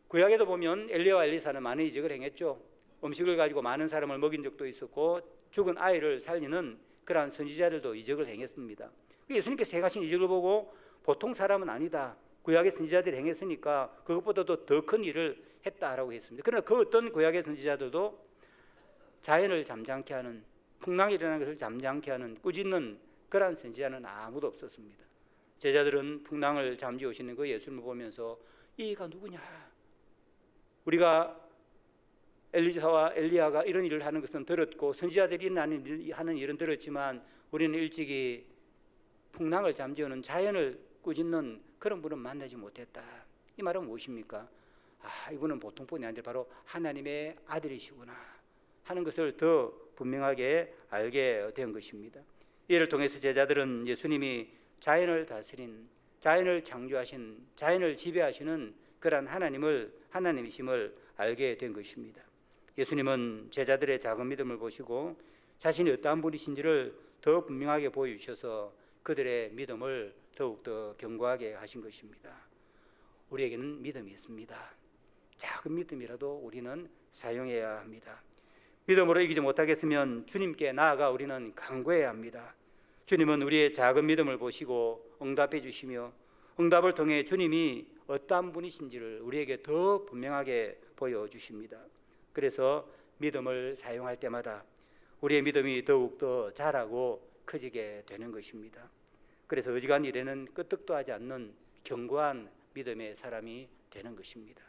구약에도 보면 엘리야와 엘리사는 많은 이적을 행했죠. 음식을 가지고 많은 사람을 먹인 적도 있었고 죽은 아이를 살리는 그러한 선지자들도 이적을 행했습니다. 예수님께서 행하신 이적을 보고 보통 사람은 아니다, 구약의 선지자들이 행했으니까 그것보다도 더 큰 일을 했다라고 했습니다. 그러나 그 어떤 구약의 선지자들도 자연을 잠잠케 하는, 풍랑이 일어나는 것을 잠잠케 하는, 꾸짖는 그러한 선지자는 아무도 없었습니다. 제자들은 풍랑을 잠재우시는 그 예수님을 보면서 이가 누구냐? 우리가 엘리사와 엘리야가 이런 일을 하는 것은 들었고 선지자들이 하는 일은 들었지만 우리는 일찍이 풍랑을 잠재우는, 자연을 꾸짖는 그런 분은 만나지 못했다. 이 말은 무엇입니까? 이분은 보통 분이 아니라 바로 하나님의 아들이시구나 하는 것을 더 분명하게 알게 된 것입니다. 이를 통해서 제자들은 예수님이 자연을 다스린, 자연을 창조하신, 자연을 지배하시는 그러한 하나님이심을 알게 된 것입니다. 예수님은 제자들의 작은 믿음을 보시고 자신이 어떠한 분이신지를 더 분명하게 보여주셔서 그들의 믿음을 더욱더 견고하게 하신 것입니다. 우리에게는 믿음이 있습니다. 작은 믿음이라도 우리는 사용해야 합니다. 믿음으로 이기지 못하겠으면 주님께 나아가 우리는 간구해야 합니다. 주님은 우리의 작은 믿음을 보시고 응답해 주시며 응답을 통해 주님이 어떠한 분이신지를 우리에게 더 분명하게 보여주십니다. 그래서 믿음을 사용할 때마다 우리의 믿음이 더욱더 자라고 커지게 되는 것입니다. 그래서 어지간한 일에는 끄떡도 하지 않는 견고한 믿음의 사람이 되는 것입니다.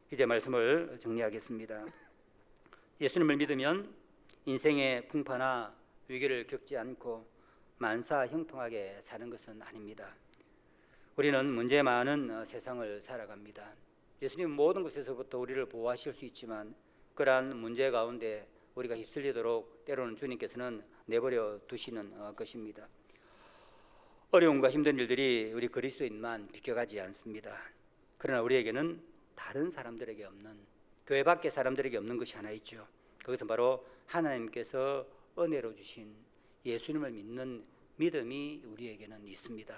이제 말씀을 정리하겠습니다. 예수님을 믿으면 인생의 풍파나 위기를 겪지 않고 만사 형통하게 사는 것은 아닙니다. 우리는 문제 많은 세상을 살아갑니다. 예수님은 모든 것에서부터 우리를 보호하실 수 있지만 그러한 문제 가운데 우리가 휩쓸리도록 때로는 주님께서는 내버려 두시는 것입니다. 어려움과 힘든 일들이 우리 그리스도인만 비껴가지 않습니다. 그러나 우리에게는 다른 사람들에게 없는, 교회 밖의 사람들에게 없는 것이 하나 있죠. 그것은 바로 하나님께서 은혜로 주신 예수님을 믿는 믿음이 우리에게는 있습니다.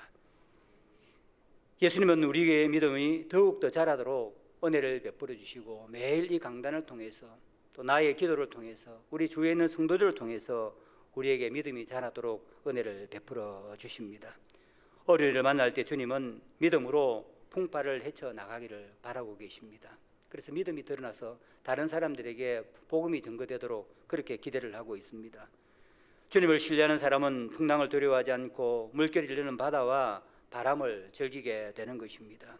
예수님은 우리의 믿음이 더욱더 자라도록 은혜를 베풀어 주시고 매일 이 강단을 통해서 또 나의 기도를 통해서 우리 주위에 있는 성도들을 통해서 우리에게 믿음이 자라도록 은혜를 베풀어 주십니다. 어려움을 만날 때 주님은 믿음으로 풍파를 헤쳐나가기를 바라고 계십니다. 그래서 믿음이 드러나서 다른 사람들에게 복음이 전거되도록 그렇게 기대를 하고 있습니다. 주님을 신뢰하는 사람은 풍랑을 두려워하지 않고 물결이 흐르는 바다와 바람을 즐기게 되는 것입니다.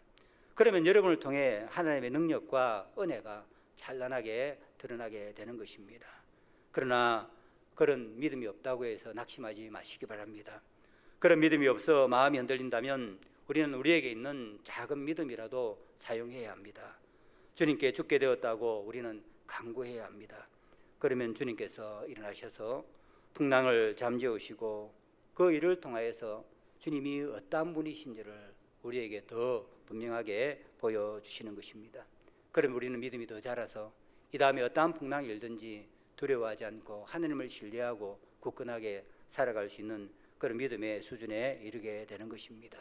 그러면 여러분을 통해 하나님의 능력과 은혜가 찬란하게 드러나게 되는 것입니다. 그러나 그런 믿음이 없다고 해서 낙심하지 마시기 바랍니다. 그런 믿음이 없어 마음이 흔들린다면 우리는 우리에게 있는 작은 믿음이라도 사용해야 합니다. 주님께 죽게 되었다고 우리는 간구해야 합니다. 그러면 주님께서 일어나셔서 풍랑을 잠재우시고 그 일을 통하여서 주님이 어떠한 분이신지를 우리에게 더 분명하게 보여주시는 것입니다. 그럼 우리는 믿음이 더 자라서 이 다음에 어떠한 풍랑이 일든지 두려워하지 않고 하느님을 신뢰하고 굳건하게 살아갈 수 있는 그런 믿음의 수준에 이르게 되는 것입니다.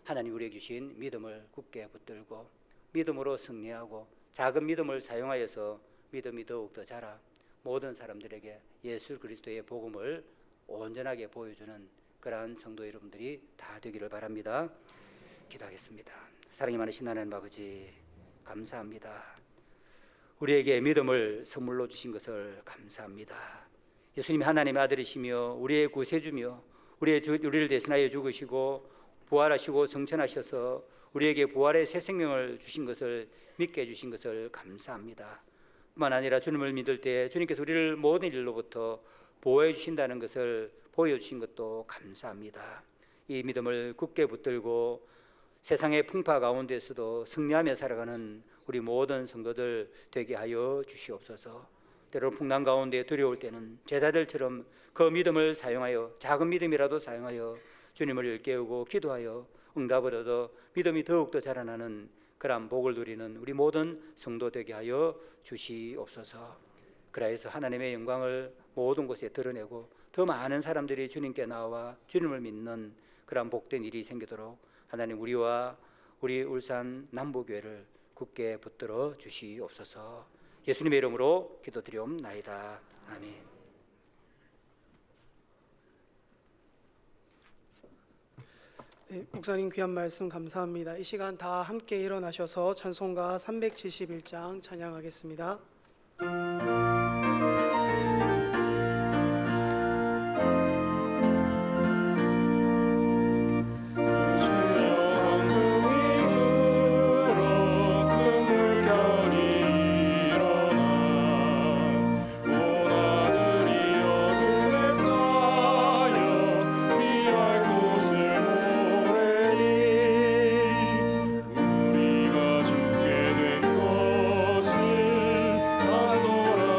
하나님 우리에게 주신 믿음을 굳게 붙들고 믿음으로 승리하고 작은 믿음을 사용하여서 믿음이 더욱더 자라 모든 사람들에게 예수 그리스도의 복음을 온전하게 보여주는 그러한 성도 여러분들이 다 되기를 바랍니다. 기도하겠습니다. 사랑이 많으신 하나님 아버지 감사합니다. 우리에게 믿음을 선물로 주신 것을 감사합니다. 예수님이 하나님의 아들이시며 우리의 구세주며 우리를 대신하여 죽으시고 부활하시고 성천하셔서 우리에게 부활의 새 생명을 주신 것을 믿게 해주신 것을 감사합니다. 뿐만 아니라 주님을 믿을 때 주님께서 우리를 모든 일로부터 보호해 주신다는 것을 보여주신 것도 감사합니다. 이 믿음을 굳게 붙들고 세상의 풍파 가운데서도 승리하며 살아가는 우리 모든 성도들 되게 하여 주시옵소서. 때로는 풍랑 가운데 두려울 때는 제자들처럼 그 믿음을 사용하여, 작은 믿음이라도 사용하여 주님을 일깨우고 기도하여 응답을 얻어 믿음이 더욱더 자라나는 그런 복을 누리는 우리 모든 성도 되게 하여 주시옵소서. 그래서 하나님의 영광을 모든 곳에 드러내고 더 많은 사람들이 주님께 나와 주님을 믿는 그런 복된 일이 생기도록 하나님 우리와 우리 울산 남부교회를 굳게 붙들어 주시옵소서. 예수님의 이름으로 기도드리옵나이다. 아멘. 네, 목사님 귀한 말씀 감사합니다. 이 시간 다 함께 일어나셔서 찬송가 371장 찬양하겠습니다. 우리가 죽게 된 것을 알노라.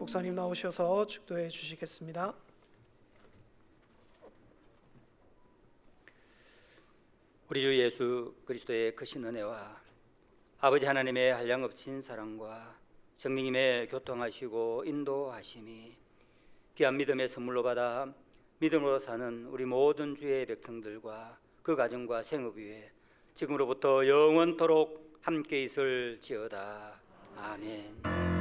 목사님 나오셔서 축도해 주시겠습니다. 우리 주 예수 그리스도의 크신 은혜와 아버지 하나님의 한량없인 사랑과 성령님의 교통하시고 인도하심이 귀한 믿음의 선물로 받아 믿음으로 사는 우리 모든 주의 백성들과 그 가정과 생업 위에 지금으로부터 영원토록 함께 있을지어다. 아멘.